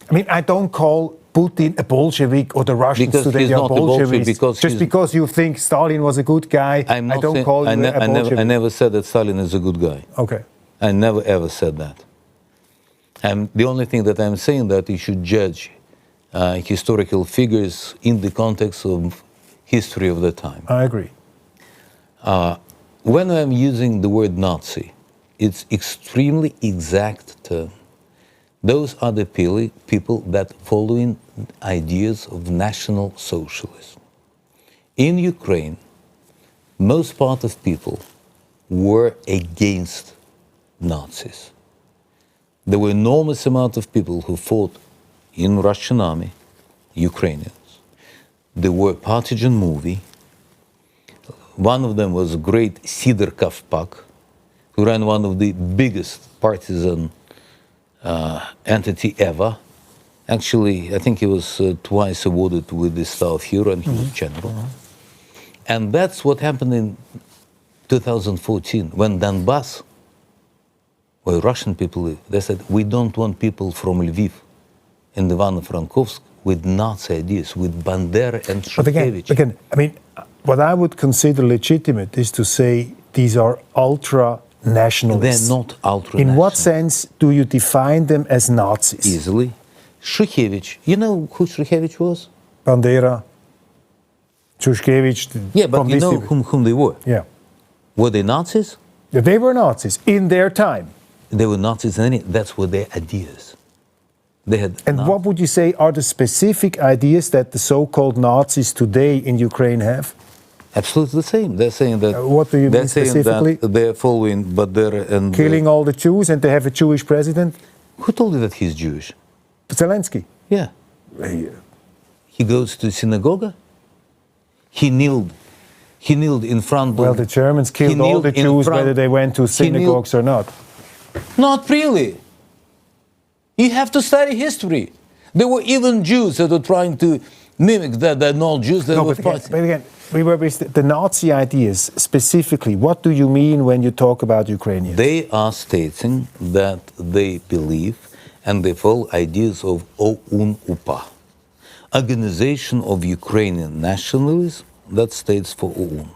I mean, I don't call Putin a Bolshevik or the Russians Because today he's are not a Bolshevik, Bolsheviks. because Just because you think Stalin was a good guy, I don't call you a Bolshevik. I never said that Stalin is a good guy. Okay. I never ever said that. And the only thing that I'm saying that you should judge historical figures in the context of history of the time. I agree. When I'm using the word Nazi, it's extremely exact term. Those are the people that following ideas of National Socialism. In Ukraine, most part of people were against Nazis. There were enormous amount of people who fought in Russian army, Ukrainians. There were partisan movie. One of them was great Sidor Kavpak, who ran one of the biggest partisan entity ever. Actually, I think he was twice awarded with the Star of Hero, and he was general. And that's what happened in 2014, when Donbass, where Russian people live, they said, we don't want people from Lviv and Ivano-Frankovsk with Nazi ideas, with Bandera and Shukhevich. But again, I mean, what I would consider legitimate is to say these are ultra-nationalists. They're not ultra-nationalists. In what sense do you define them as Nazis? Easily. Shukhevich, you know who Shukhevich was? Bandera, Shukhevich. Yeah, but you know whom they were? Yeah. Were they Nazis? Yeah, they were Nazis in their time. They were Nazis, and that's what their ideas. They had. And what would you say are the specific ideas that the so-called Nazis today in Ukraine have? Absolutely the same. They're saying that. What do you mean specifically? That they're following Bandera and killing all the Jews, and they have a Jewish president. Who told you that he's Jewish? Zelensky. Yeah. He goes to synagogue. He kneeled in front of. Well, the Germans killed all the Jews, whether they went to synagogues or not. Not really. You have to study history. There were even Jews that were trying to mimic that they're not Jews. But again, we were with the Nazi ideas specifically. What do you mean when you talk about Ukrainians? They are stating that they believe and they follow ideas of OUN-UPA, Organization of Ukrainian Nationalism, that stands for OUN.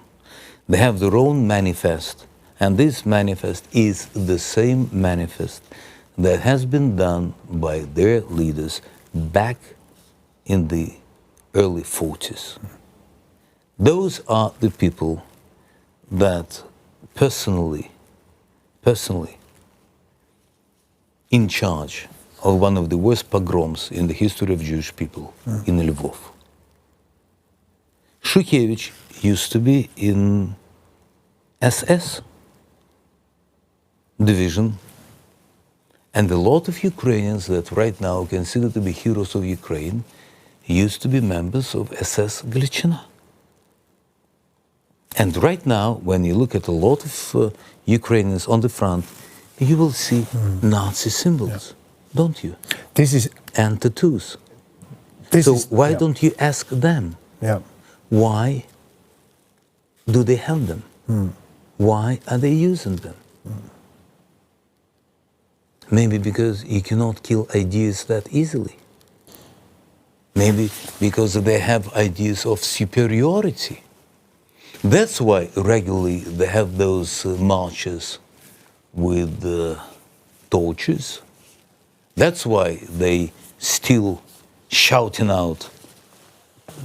They have their own manifest, and this manifest is the same manifest that has been done by their leaders back in the early 40s. Those are the people that personally in charge of one of the worst pogroms in the history of Jewish people in Lvov. Shukhevich used to be in SS division, and a lot of Ukrainians that right now consider to be heroes of Ukraine used to be members of SS Glichina. And right now, when you look at a lot of Ukrainians on the front, you will see Nazi symbols, don't you? And tattoos. So why don't you ask them? Why do they have them? Why are they using them? Maybe because you cannot kill ideas that easily. Maybe because they have ideas of superiority. That's why regularly they have those marches with torches. That's why they still shouting out,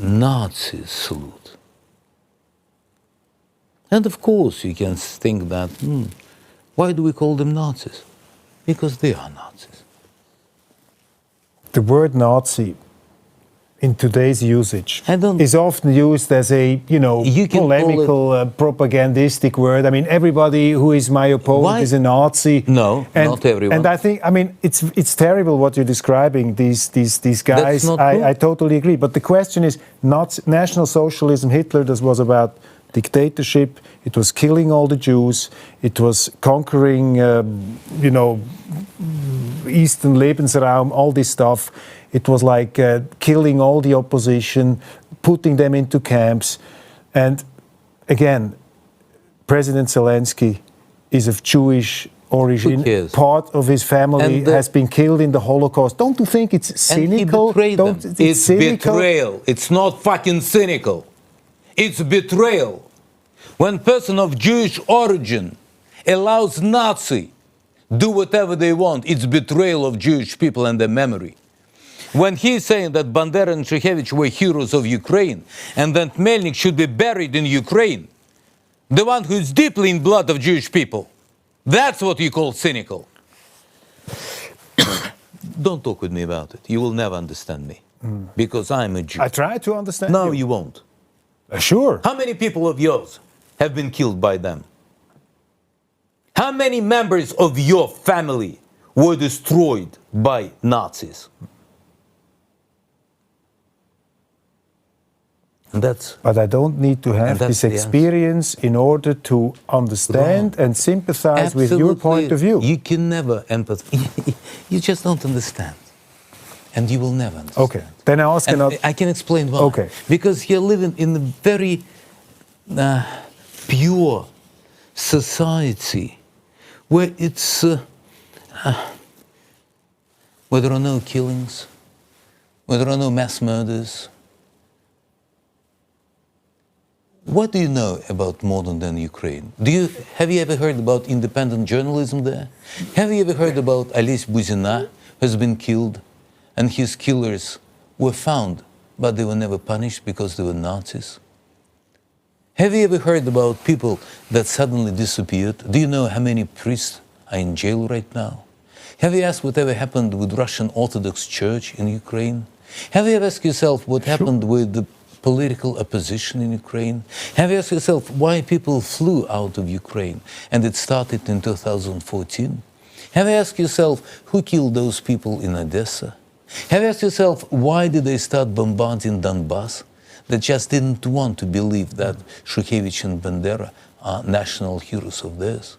Nazi salute. And of course you can think that, why do we call them Nazis? Because they are Nazis. The word Nazi in today's usage is often used as a, polemical, propagandistic word. I mean, everybody who is my opponent is a Nazi. No, not everyone. And I think, it's terrible what you're describing, these guys. That's not true. I totally agree. But the question is, National Socialism, Hitler, this was about dictatorship. It was killing all the Jews. It was conquering, Eastern Lebensraum, all this stuff. It was like killing all the opposition, putting them into camps. And again, President Zelensky is of Jewish origin, part of his family has been killed in the Holocaust. Don't you think it's cynical? It's cynical? Betrayal. It's not fucking cynical. It's betrayal. When a person of Jewish origin allows Nazi do whatever they want, it's betrayal of Jewish people and their memory. When he's saying that Bandera and Shухevich were heroes of Ukraine and that Melnik should be buried in Ukraine, the one who's deeply in blood of Jewish people, that's what you call cynical. Don't talk with me about it. You will never understand me. Because I'm a Jew. I try to understand No, you. you won't. Sure. How many people of yours have been killed by them? How many members of your family were destroyed by Nazis? But I don't need to have this experience in order to understand and sympathize with your point of view. You can never empathize. You just don't understand. And you will never understand. Okay. Then I ask another. I can explain why. Okay. Because you're living in a very pure society where it's where there are no killings, where there are no mass murders. What do you know about modern day Ukraine? Have you ever heard about independent journalism there? Have you ever heard about Ales Buzina, who has been killed, and his killers were found, but they were never punished because they were Nazis? Have you ever heard about people that suddenly disappeared? Do you know how many priests are in jail right now? Have you asked whatever happened with Russian Orthodox Church in Ukraine? Have you ever asked yourself what happened with the political opposition in Ukraine? Have you asked yourself why people flew out of Ukraine and it started in 2014? Have you asked yourself who killed those people in Odessa? Have you asked yourself why did they start bombarding Donbass? They just didn't want to believe that Shухevich and Bandera are national heroes of theirs.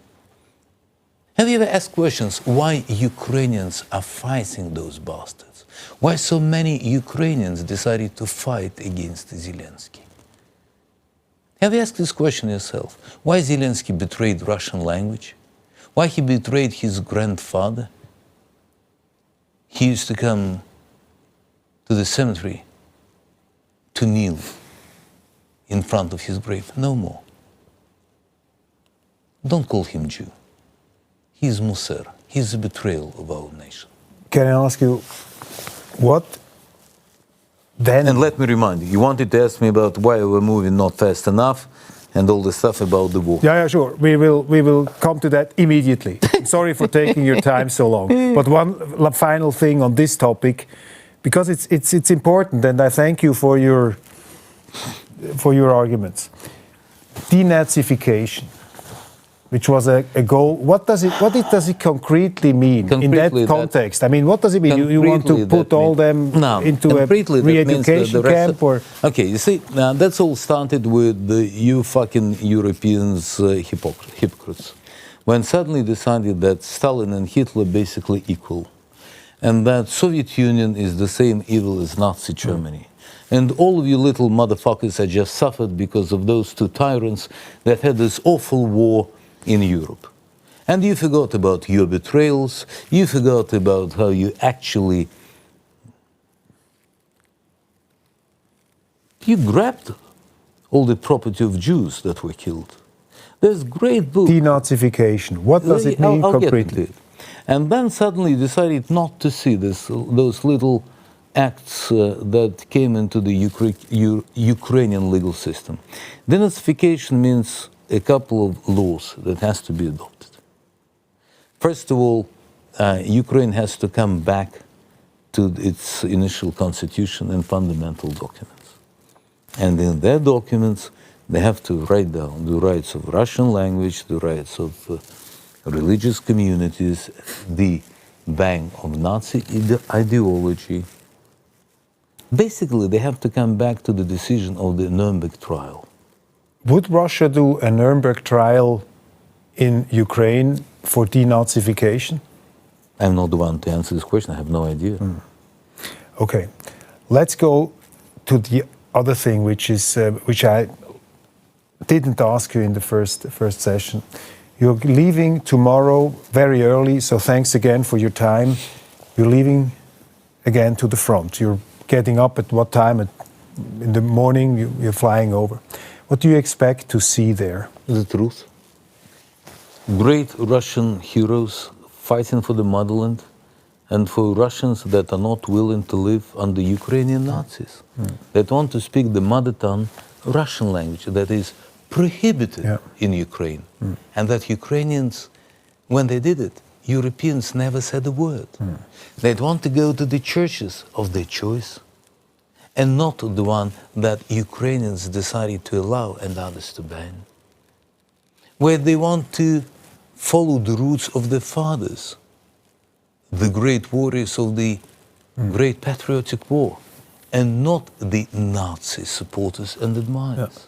Have you ever asked questions why Ukrainians are fighting those bastards? Why so many Ukrainians decided to fight against Zelensky? Have you asked this question yourself? Why Zelensky betrayed Russian language? Why he betrayed his grandfather? He used to come to the cemetery to kneel in front of his grave. No more. Don't call him Jew. He's Musser. He's a betrayal of our nation. Can I ask you, what then? And let me remind you, you wanted to ask me about why we're moving not fast enough and all the stuff about the war. Yeah, sure. We will come to that immediately. Sorry for taking your time so long. But one final thing on this topic, because it's important, and I thank you for your arguments. Denazification, which was a goal. What does it concretely mean in that context? I mean, what does it mean? You want to put all them into a re-education camp? Okay, you see, that's all started with you fucking Europeans hypocrites. When suddenly decided that Stalin and Hitler basically equal, and that Soviet Union is the same evil as Nazi Germany. And all of you little motherfuckers have just suffered because of those two tyrants that had this awful war in Europe. And you forgot about your betrayals, you forgot about how you actually grabbed all the property of Jews that were killed. There's great book. Denazification. What does it mean concretely? And then suddenly you decided not to see those little acts that came into the Ukrainian legal system. Denazification means a couple of laws that has to be adopted. First of all, Ukraine has to come back to its initial constitution and fundamental documents. And in their documents, they have to write down the rights of Russian language, the rights of religious communities, the ban of Nazi ideology. Basically, they have to come back to the decision of the Nuremberg trial. Would Russia do a Nuremberg trial in Ukraine for denazification? I'm not the one to answer this question. I have no idea. Okay, let's go to the other thing, which I didn't ask you in the first session. You're leaving tomorrow very early, so thanks again for your time. You're leaving again to the front. You're getting up at what time? In the morning, you're flying over. What do you expect to see there? The truth. Great Russian heroes fighting for the motherland and for Russians that are not willing to live under Ukrainian Nazis, that want to speak the mother tongue Russian language that is prohibited in Ukraine. And that Ukrainians, when they did it, Europeans never said a word. They'd want to go to the churches of their choice and not the one that Ukrainians decided to allow and others to ban. Where they want to follow the roots of their fathers, the great warriors of the great patriotic war, and not the Nazi supporters and admirers.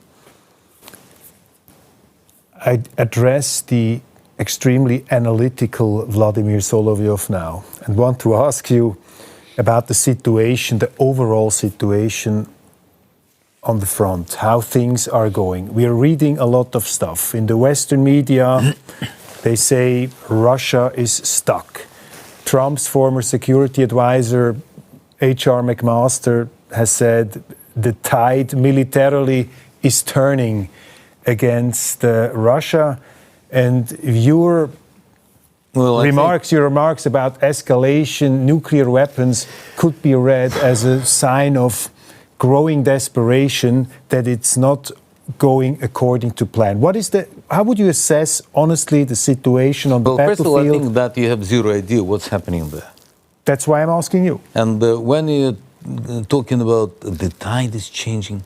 I address the extremely analytical Wladimir Solowjow now and want to ask you about the situation, the overall situation on the front, how things are going. We are reading a lot of stuff. In the Western media, they say Russia is stuck. Trump's former security advisor, H.R. McMaster, has said the tide militarily is turning against Russia. And your remarks about escalation, nuclear weapons, could be read as a sign of growing desperation that it's not going according to plan. How would you assess, honestly, the situation on the battlefield? First of all, I think that you have zero idea what's happening there. That's why I'm asking you. And when you're talking about the tide is changing,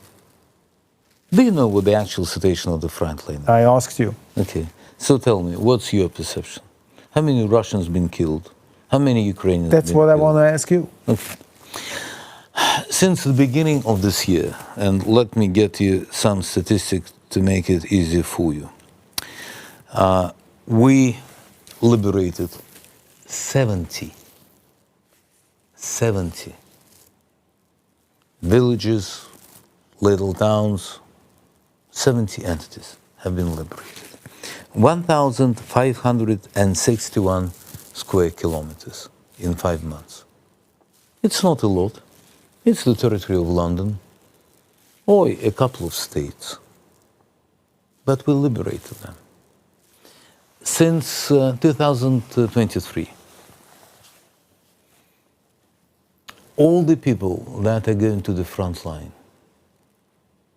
do you know what the actual situation of the front line is? I asked you. Okay. So tell me, what's your perception? How many Russians been killed? How many Ukrainians That's been what killed? I want to ask you. Okay. Since the beginning of this year, and let me get you some statistics to make it easier for you, we liberated 70 villages, little towns, 70 entities have been liberated. 1,561 square kilometers in 5 months. It's not a lot. It's the territory of London or a couple of states. But we liberated them. Since 2023, all the people that are going to the front line,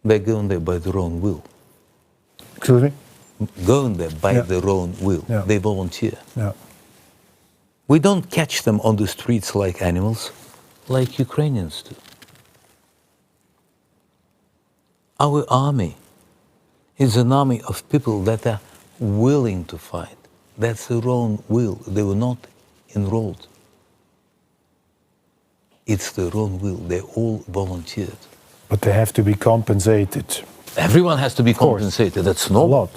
they're going there by their own will. Excuse me? Going there by their own will. Yeah. They volunteer. Yeah. We don't catch them on the streets like animals, like Ukrainians do. Our army is an army of people that are willing to fight. That's their own will. They were not enrolled. It's their own will. They all volunteered. But they have to be compensated. Everyone has to be compensated. That's not a lot.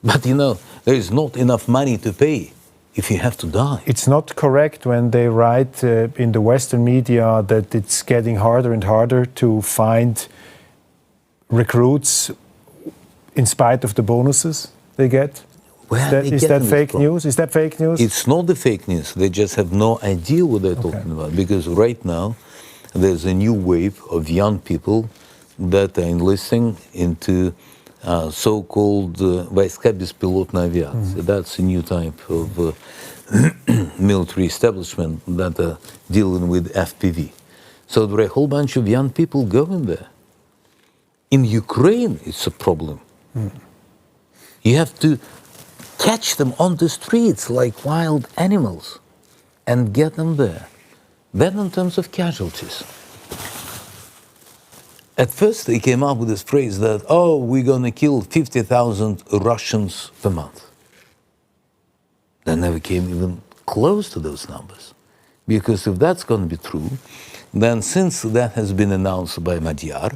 But you know, there is not enough money to pay if you have to die. It's not correct when they write in the Western media that it's getting harder and harder to find recruits in spite of the bonuses they get. Well, Is that fake news? Is that fake news? It's not the fake news. They just have no idea what they're talking about. Because right now, there's a new wave of young people that are enlisting into so-called войска беспилотной авиации. That's a new type of military establishment that are dealing with FPV. So there are a whole bunch of young people going there. In Ukraine, it's a problem. You have to catch them on the streets like wild animals and get them there. Then in terms of casualties. At first they came up with this phrase that, oh, we're going to kill 50,000 Russians per month. They never came even close to those numbers. Because if that's going to be true, then since that has been announced by Magyar,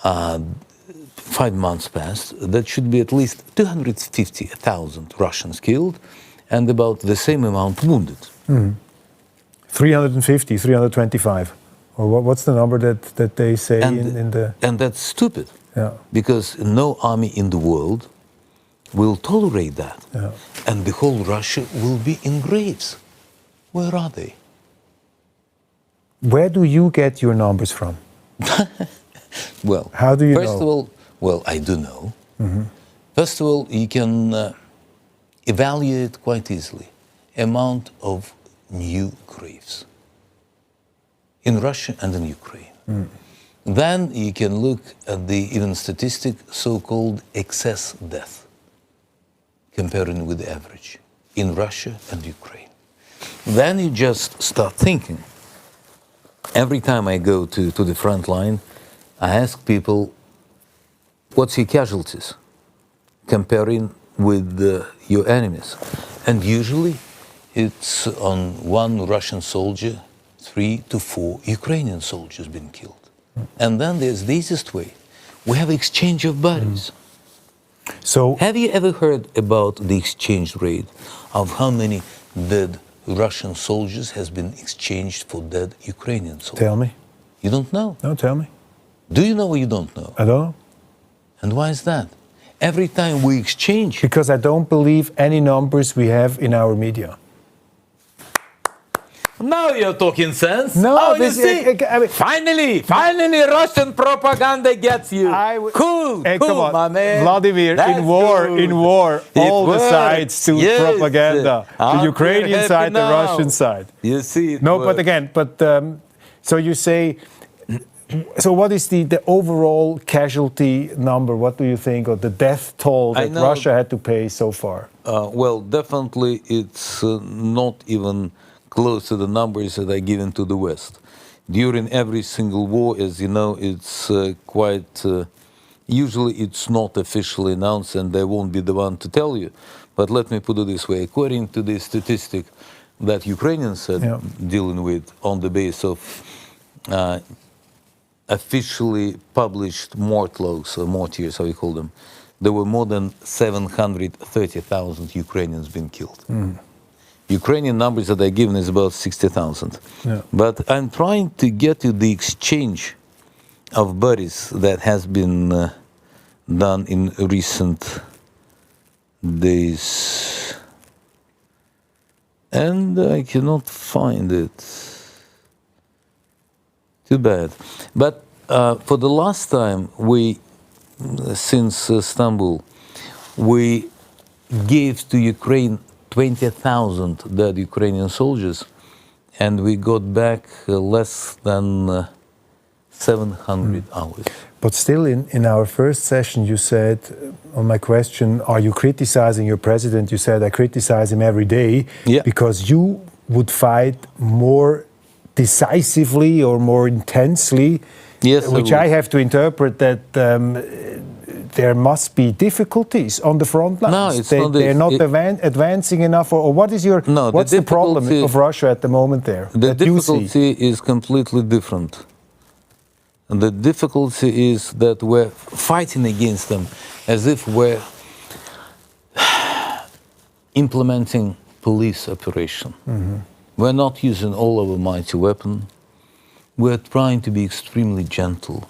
5 months passed, that should be at least 250,000 Russians killed and about the same amount wounded. 350, 325. Or what's the number that they say in the... And that's stupid. Yeah. Because no army in the world will tolerate that. Yeah. And the whole Russia will be in graves. Where are they? Where do you get your numbers from? Well, how do you know? First of all, well, I do know. Mm-hmm. First of all, you can evaluate quite easily amount of new graves in Russia and in Ukraine. Mm. Then you can look at the even statistic, so-called excess death, comparing with the average in Russia and Ukraine. Then you just start thinking. Every time I go to the front line, I ask people, what's your casualties comparing with your enemies? And usually it's on one Russian soldier, 3 to 4 Ukrainian soldiers been killed. And then there's the easiest way. We have exchange of bodies. So, have you ever heard about the exchange rate of how many dead Russian soldiers has been exchanged for dead Ukrainian soldiers? Tell me. You don't know? No, tell me. Do you know or you don't know? I don't know. And why is that? Every time we exchange... Because I don't believe any numbers we have in our media. Now you're talking sense. No, you see? I mean, finally, Russian propaganda gets you. Cool, come on, my man. Vladimir, That's in war, all the sides to propaganda. The Ukrainian side, the Russian side. You see it. No, but again, so you say, so what is the overall casualty number? What do you think, or the death toll that Russia had to pay so far? Well, definitely it's not even close to the numbers that are given to the West. During every single war, as you know, it's quite... usually it's not officially announced and they won't be the one to tell you. But let me put it this way. According to the statistic that Ukrainians are dealing with on the base of officially published mortlogs, or martyrs, how you call them, there were more than 730,000 Ukrainians being killed. Mm. Ukrainian numbers that are given is about 60,000. Yeah. But I'm trying to get you the exchange of bodies that has been done in recent days. And I cannot find it. Too bad. But for the last time, since Istanbul, we gave to Ukraine 20,000 dead Ukrainian soldiers, and we got back less than 700 hours. But still, in our first session, you said, on my question, are you criticizing your president? You said, I criticize him every day because you would fight more decisively or more intensely, which I have to interpret that there must be difficulties on the front lines. No, they're not advancing enough, or what is your? No, what's the problem of Russia at the moment there? The difficulty is completely different. And the difficulty is that we're fighting against them as if we're implementing police operation. Mm-hmm. We're not using all our mighty weapon. We're trying to be extremely gentle.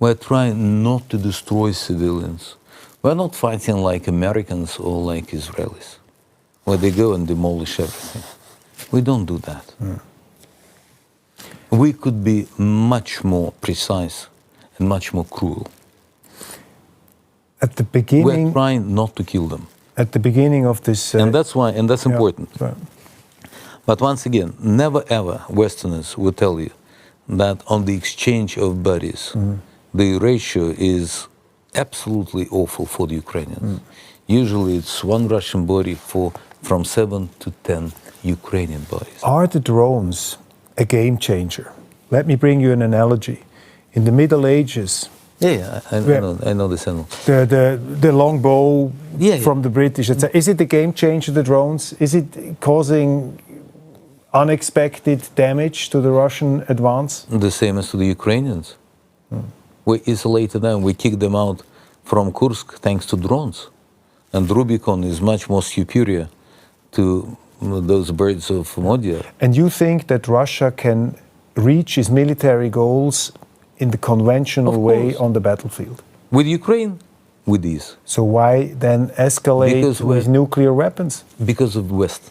We're trying not to destroy civilians. We're not fighting like Americans or like Israelis, where they go and demolish everything. We don't do that. Mm. We could be much more precise and much more cruel. At the beginning... We're trying not to kill them. At the beginning of this... and that's why, and that's important. Right. But once again, never ever Westerners will tell you that on the exchange of bodies, the ratio is absolutely awful for the Ukrainians. Usually it's one Russian body from 7 to 10 Ukrainian bodies. Are the drones a game changer? Let me bring you an analogy. In the Middle Ages... I know the sentence. The longbow from the British, etc. Is it a game changer, the drones? Is it causing unexpected damage to the Russian advance? The same as to the Ukrainians. We isolated them, we kicked them out from Kursk thanks to drones. And Rubicon is much more superior to those birds of Modia. And you think that Russia can reach its military goals in the conventional way on the battlefield. With Ukraine, with these. So why then escalate with nuclear weapons? Because of the West.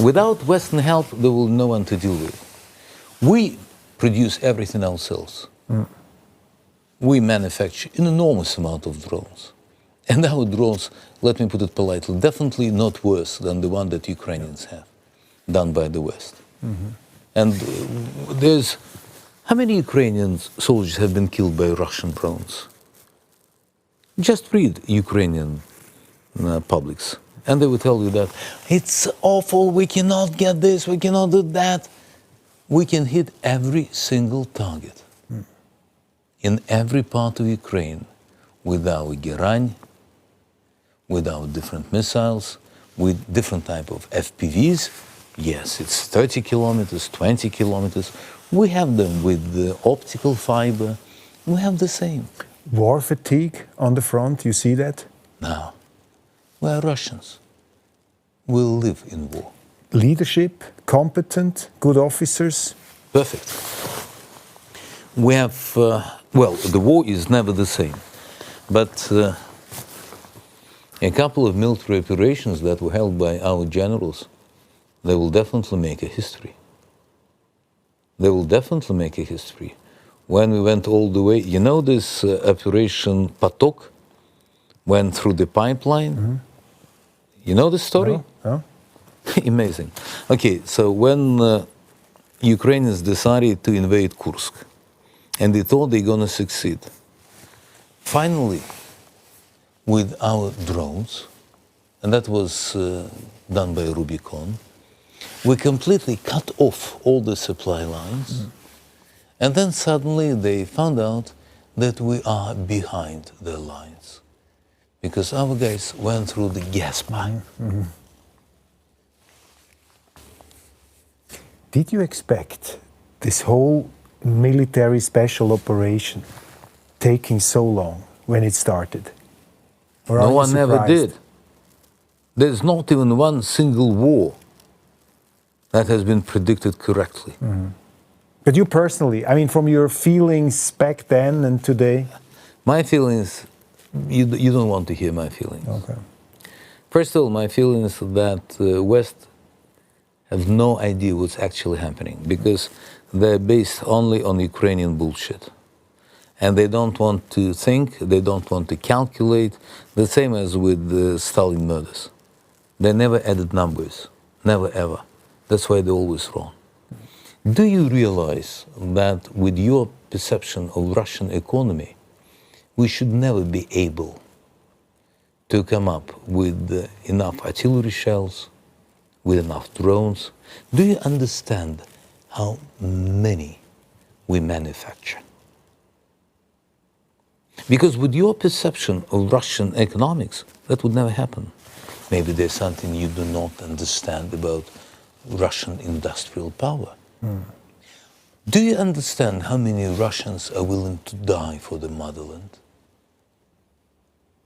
Without Western help, there will be no one to deal with. We produce everything ourselves. We manufacture an enormous amount of drones. And our drones, let me put it politely, definitely not worse than the one that Ukrainians have, done by the West. And there's, how many Ukrainian soldiers have been killed by Russian drones? Just read Ukrainian publics, and they will tell you that it's awful, we cannot get this, we cannot do that. We can hit every single target in every part of Ukraine with our Gerань, with our different missiles, with different type of FPVs. Yes, it's 30 kilometers, 20 kilometers. We have them with the optical fiber. We have the same. War fatigue on the front, you see that? No. We are Russians. We'll live in war. Leadership, competent, good officers? Perfect. We have, well, the war is never the same. But a couple of military operations that were held by our generals, they will definitely make a history. They will definitely make a history. When we went all the way, you know this operation Patok went through the pipeline? You know the story? No. Amazing. Okay, so when Ukrainians decided to invade Kursk, and they thought they're going to succeed, finally, with our drones, and that was done by Rubicon, we completely cut off all the supply lines. And then suddenly they found out that we are behind the lines because our guys went through the gas pipe. Did you expect this whole military special operation taking so long when it started? Or No one ever did. There's not even one single war that has been predicted correctly. But you personally, I mean, from your feelings back then and today? My feelings, you don't want to hear my feelings. Okay. First of all, my feelings that West have no idea what's actually happening because they're based only on Ukrainian bullshit. And they don't want to think, they don't want to calculate, the same as with the Stalin murders. They never added numbers, never ever. That's why they're always wrong. Do you realize that with your perception of Russian economy, we should never be able to come up with enough artillery shells, with enough drones? Do you understand how many we manufacture? Because with your perception of Russian economics, that would never happen. Maybe there's something you do not understand about Russian industrial power. Do you understand how many Russians are willing to die for the motherland?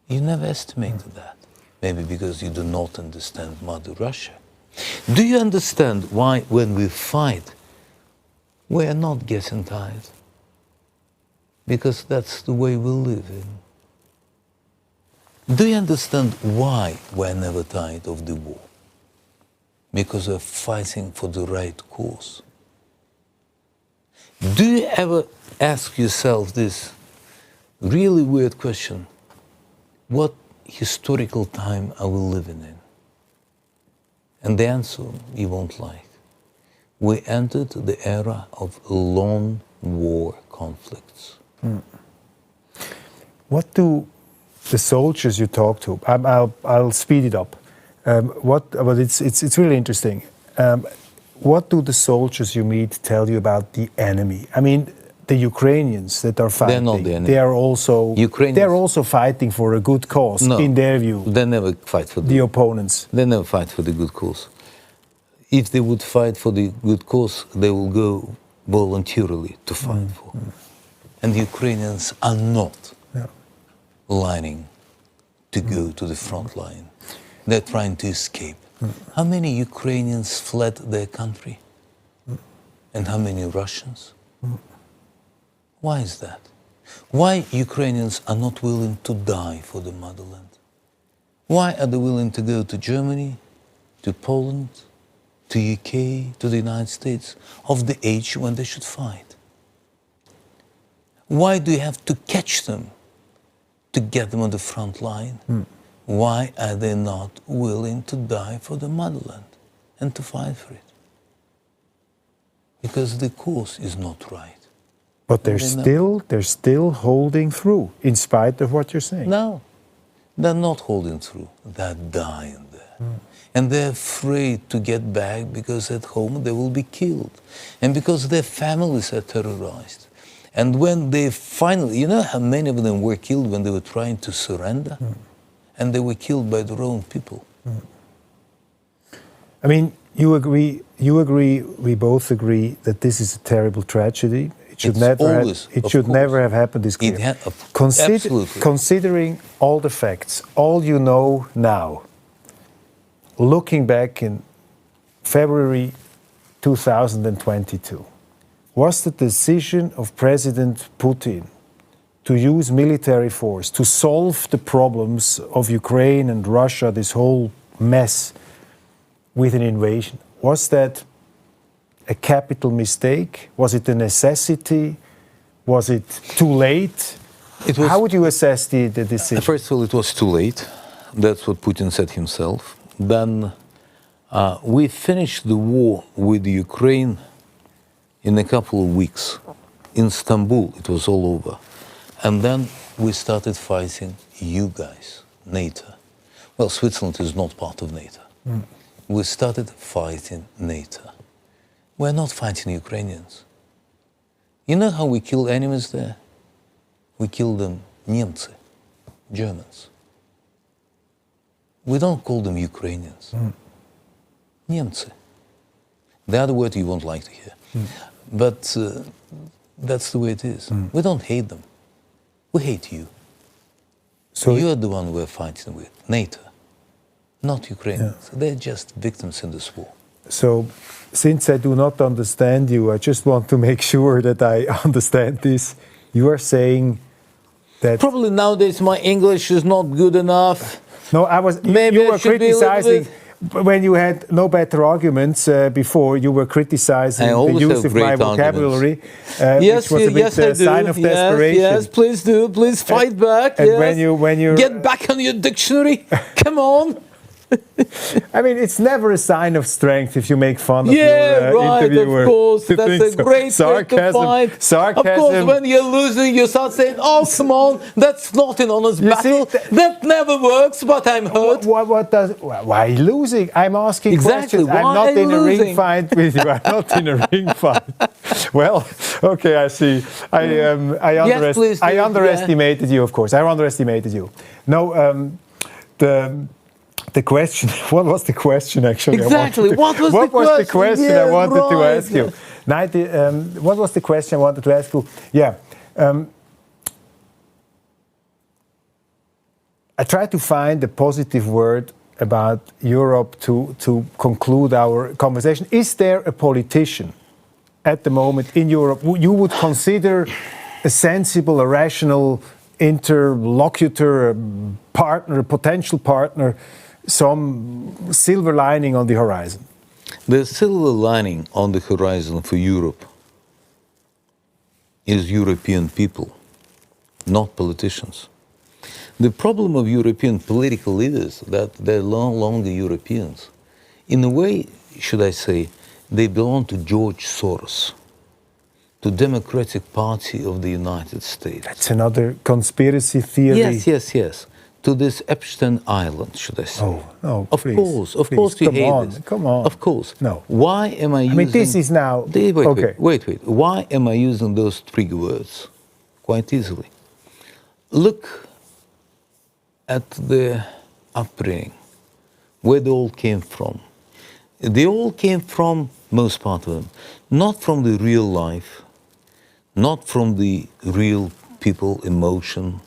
You never estimated that. Maybe because you do not understand Mother Russia. Do you understand why when we fight, we are not getting tired? Because that's the way we live in. Do you understand why we're never tired of the war? Because we're fighting for the right cause. Do you ever ask yourself this really weird question? What historical time are we living in? And the answer you won't like. We entered the era of lone war conflicts. What do the soldiers you talk to, I'll speed it up, but it's really interesting. What do the soldiers you meet tell you about the enemy? I mean, the Ukrainians that are fighting, they're not the enemy. They're also fighting for a good cause, in their view. They never fight for the opponents. They never fight for the good cause. If they would fight for the good cause, they will go voluntarily to fight for. And the Ukrainians are not lining to go to the front line. They're trying to escape. How many Ukrainians fled their country? And how many Russians? Why is that? Why Ukrainians are not willing to die for the motherland? Why are they willing to go to Germany, to Poland, to UK, to the United States, of the age when they should fight? Why do you have to catch them to get them on the front line? Why are they not willing to die for the motherland and to fight for it? Because the cause is not right. But they're still holding through, in spite of what you're saying. No, they're not holding through. They're dying there. And they're afraid to get back because at home they will be killed. And because their families are terrorized. And when they finally, you know how many of them were killed when they were trying to surrender? And they were killed by their own people. I mean, you agree, we both agree that this is a terrible tragedy. It should never have happened this clear. Absolutely. Considering all the facts, all you know now, looking back in February 2022, was the decision of President Putin to use military force to solve the problems of Ukraine and Russia, this whole mess, with an invasion, was that a capital mistake? Was it a necessity? Was it too late? How would you assess the decision? First of all, it was too late. That's what Putin said himself. Then we finished the war with Ukraine in a couple of weeks. In Istanbul, it was all over. And then we started fighting you guys, NATO. Well, Switzerland is not part of NATO. We started fighting NATO. We're not fighting Ukrainians. You know how we kill enemies there? We kill them Немцы, Germans. We don't call them Ukrainians. Немцы. The other word you won't like to hear. But that's the way it is. We don't hate them. We hate you. So you're the one we're fighting with, NATO, not Ukrainians. They're just victims in this war. So, since I do not understand you, I just want to make sure that I understand this. You are saying that... Probably nowadays my English is not good enough. No, you were criticizing... When you had no better arguments before, you were criticizing the use of my vocabulary, which was a bit a sign of desperation. Yes, please do. Please fight back. And when you get back on your dictionary. Come on. I mean, it's never a sign of strength if you make fun of your interviewer. Of course. That's a great sarcasm, way to fight. Sarcasm. Of course, when you're losing, you start saying, oh, come on, that's not an honest battle. That never works, but I'm hurt. Why losing? I'm asking questions. I'm not in a ring fight with you. I'm not in a ring fight. Well, okay, I see. I underestimated you, of course. I underestimated you. No, the question, what was the question actually? Exactly, what was the question I wanted to ask you? What was the question I wanted to ask you? Yeah. I tried to find a positive word about Europe to conclude our conversation. Is there a politician at the moment in Europe who you would consider a sensible, a rational interlocutor, a partner, a potential partner, some silver lining on the horizon? The silver lining on the horizon for Europe is European people, not politicians. The problem of European political leaders is that they're no longer Europeans. In a way, should I say, they belong to George Soros, to Democratic Party of the United States. That's another conspiracy theory. Yes. To this Epstein Island, should I say? Oh, no, of please. Of course you hate this. Come on. Of course. No. Why am I using... I mean, this is now... Wait. Why am I using those trigger words? Quite easily. Look at the upbringing, where they all came from. They all came from, most part of them, not from the real life, not from the real people emotion,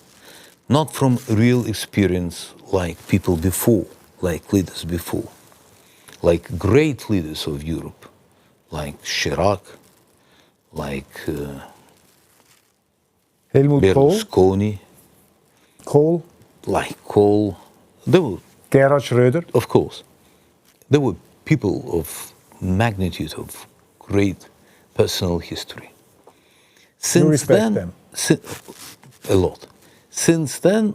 not from real experience like people before, like leaders before, like great leaders of Europe, like Chirac, like Helmut Kohl. Berlusconi. Kohl. Like Kohl. There were, Gerhard Schröder. of course, there were people of magnitude, of great personal history. Since You respect then, them? A lot. Since then,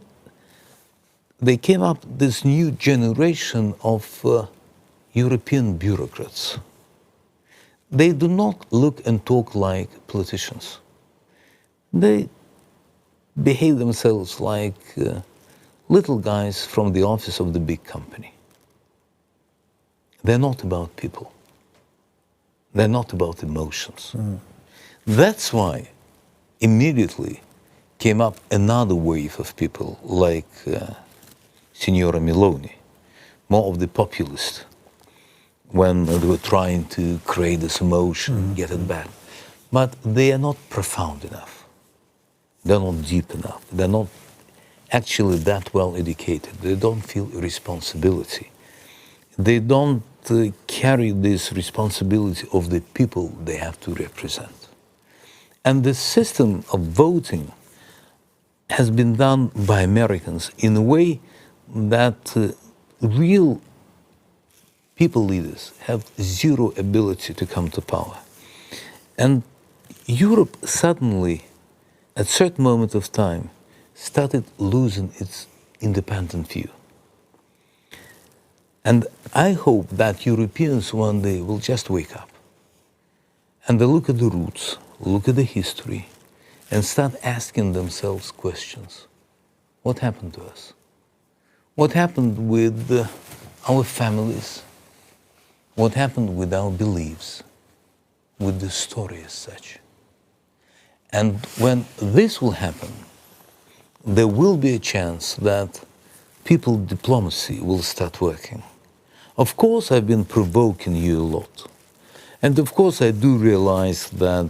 they came up this new generation of European bureaucrats. They do not look and talk like politicians. They behave themselves like little guys from the office of the big company. They're not about people. They're not about emotions. That's why immediately came up another wave of people like Signora Meloni, more of the populist, when they were trying to create this emotion, get it back. But they are not profound enough. They're not deep enough. They're not actually that well educated. They don't feel responsibility. They don't carry this responsibility of the people they have to represent. And the system of voting has been done by Americans in a way that real people leaders have zero ability to come to power. And Europe suddenly, at a certain moment of time, started losing its independent view. And I hope that Europeans one day will just wake up and they look at the roots, look at the history, and start asking themselves questions. What happened to us? What happened with our families? What happened with our beliefs, with the story as such? And when this will happen, there will be a chance that people diplomacy will start working. Of course, I've been provoking you a lot. And of course, I do realize that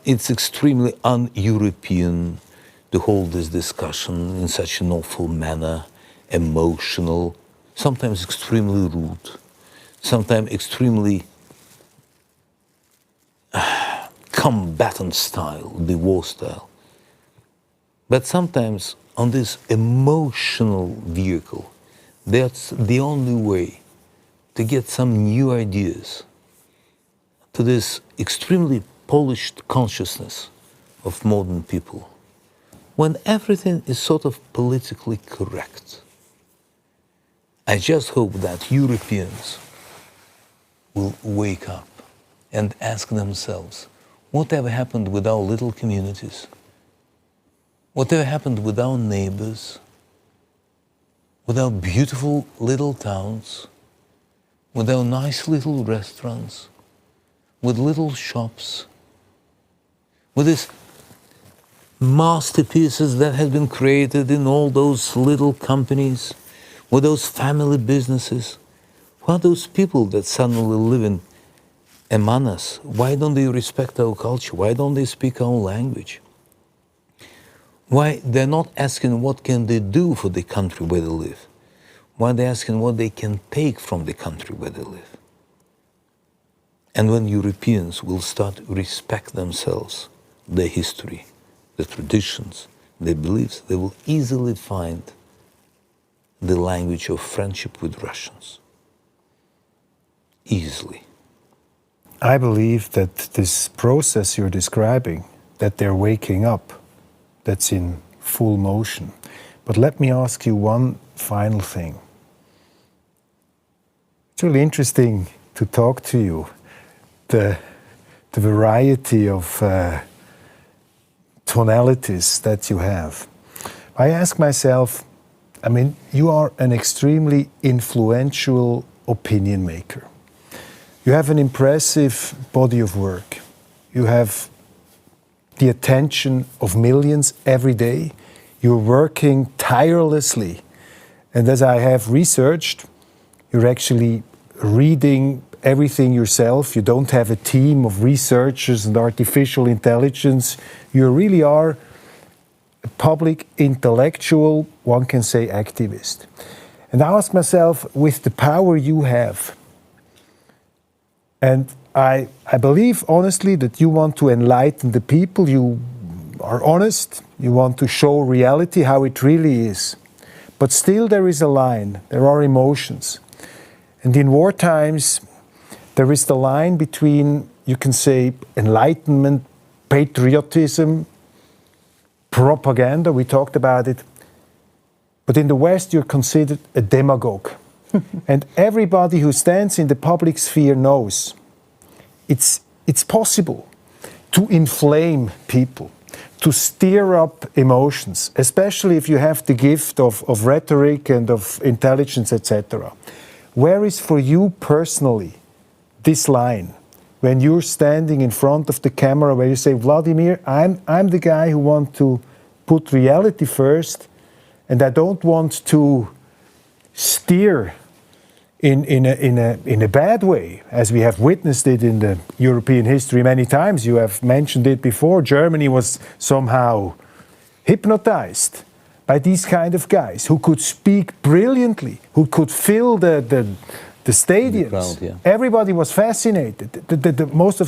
it's extremely un-European to hold this discussion in such an awful manner, emotional, sometimes extremely rude, sometimes extremely combatant style, the war style. But sometimes on this emotional vehicle, that's the only way to get some new ideas to this extremely polished consciousness of modern people, when everything is sort of politically correct. I just hope that Europeans will wake up and ask themselves, whatever happened with our little communities? Whatever happened with our neighbors, with our beautiful little towns, with our nice little restaurants, with little shops, with these masterpieces that have been created in all those little companies, with those family businesses? Who are those people that suddenly live in among us? Why don't they respect our culture? Why don't they speak our language? Why they're not asking what can they do for the country where they live? Why they're asking what they can take from the country where they live? And when Europeans will start to respect themselves, their history, their traditions, their beliefs, they will easily find the language of friendship with Russians. Easily. I believe that this process you're describing, that they're waking up, that's in full motion. But let me ask you one final thing. It's really interesting to talk to you. The variety of tonalities that you have. I ask myself, I mean, you are an extremely influential opinion maker. You have an impressive body of work. You have the attention of millions every day. You're working tirelessly. And as I have researched, you're actually reading everything yourself. You don't have a team of researchers and artificial intelligence. You really are a public intellectual, one can say activist. And I ask myself, with the power you have, and I believe honestly that you want to enlighten the people, you are honest, you want to show reality, how it really is. But still there is a line, there are emotions. And in war times, there is the line between, you can say, enlightenment, patriotism, propaganda, we talked about it. But in the West, you're considered a demagogue. And everybody who stands in the public sphere knows it's possible to inflame people, to stir up emotions, especially if you have the gift of rhetoric and of intelligence, etc. Where is for you personally this line when you're standing in front of the camera where you say, Wladimir, I'm the guy who wants to put reality first, and I don't want to steer in a bad way, as we have witnessed it in the European history many times. You have mentioned it before. Germany was somehow hypnotized by these kind of guys who could speak brilliantly, who could fill the stadiums. Crowd, yeah. Everybody was fascinated.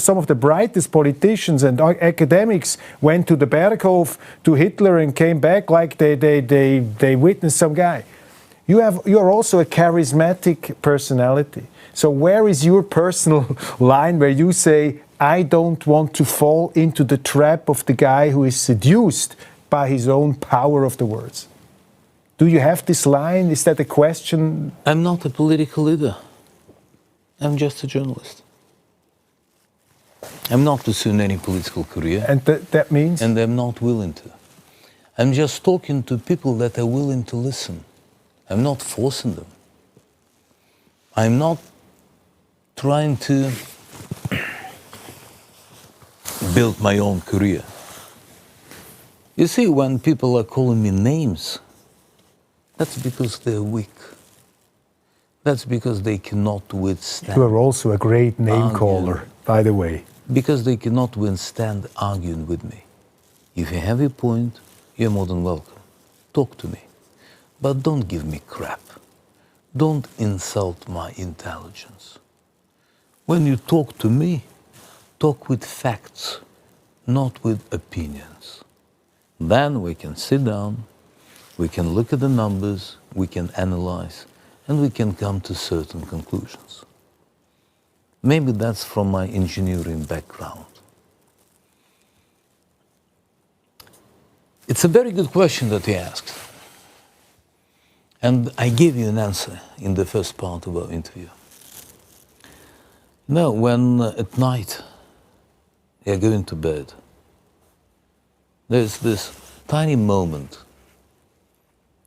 Some of the brightest politicians and academics went to the Berghof, to Hitler, and came back like they witnessed some guy. You are also a charismatic personality. So where is your personal line where you say, I don't want to fall into the trap of the guy who is seduced by his own power of the words? Do you have this line? Is that a question? I'm not a political leader. I'm just a journalist. I'm not pursuing any political career. And that means? And I'm not willing to. I'm just talking to people that are willing to listen. I'm not forcing them. I'm not trying to build my own career. You see, when people are calling me names, that's because they're weak. That's because they cannot withstand. You are also a great name caller, by the way. Because they cannot withstand arguing with me. If you have a point, you're more than welcome. Talk to me. But don't give me crap. Don't insult my intelligence. When you talk to me, talk with facts, not with opinions. Then we can sit down, we can look at the numbers, we can analyze, and we can come to certain conclusions. Maybe that's from my engineering background. It's a very good question that you asked. And I gave you an answer in the first part of our interview. Now, when at night you're going to bed, there's this tiny moment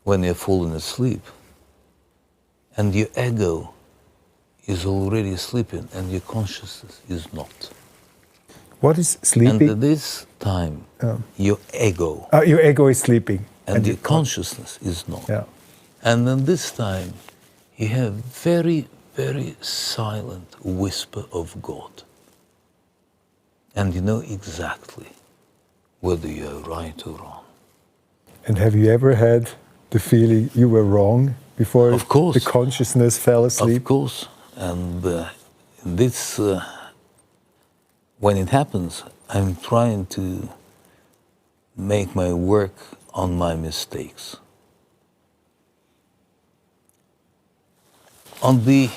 when you're falling asleep and your ego is already sleeping and your consciousness is not. What is sleeping? And at this time, your ego. Your ego is sleeping. And your consciousness is not. Yeah. And then this time, you have very, very silent whisper of God. And you know exactly whether you're right or wrong. And have you ever had the feeling you were wrong before Of course. the consciousness fell asleep? Of course. And this, when it happens, I'm trying to make my work on my mistakes. On the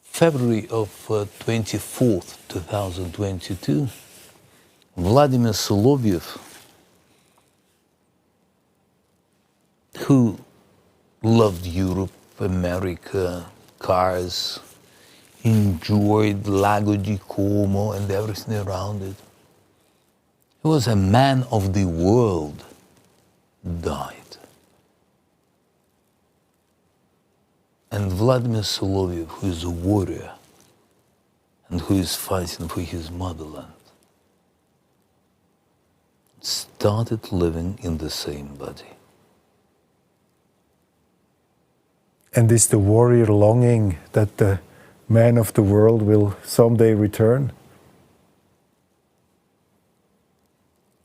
February of 24th, 2022, Wladimir Solowjow, who loved Europe, America, cars, enjoyed Lago di Como and everything around it. He was a man of the world, died. And Wladimir Solowjow, who is a warrior and who is fighting for his motherland, started living in the same body. And is the warrior longing that the man of the world will someday return?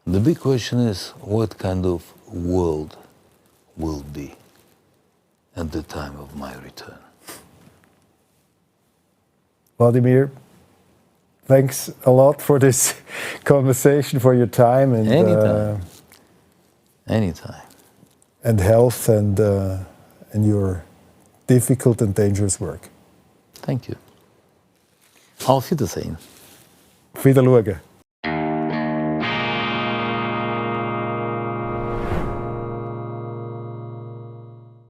The big question is, what kind of world will be at the time of my return? Wladimir, Thanks a lot for this conversation, for your time, and Anytime. And health and your difficult and dangerous work. Thank you. Auf Wiedersehen. Auf Wiedersehen.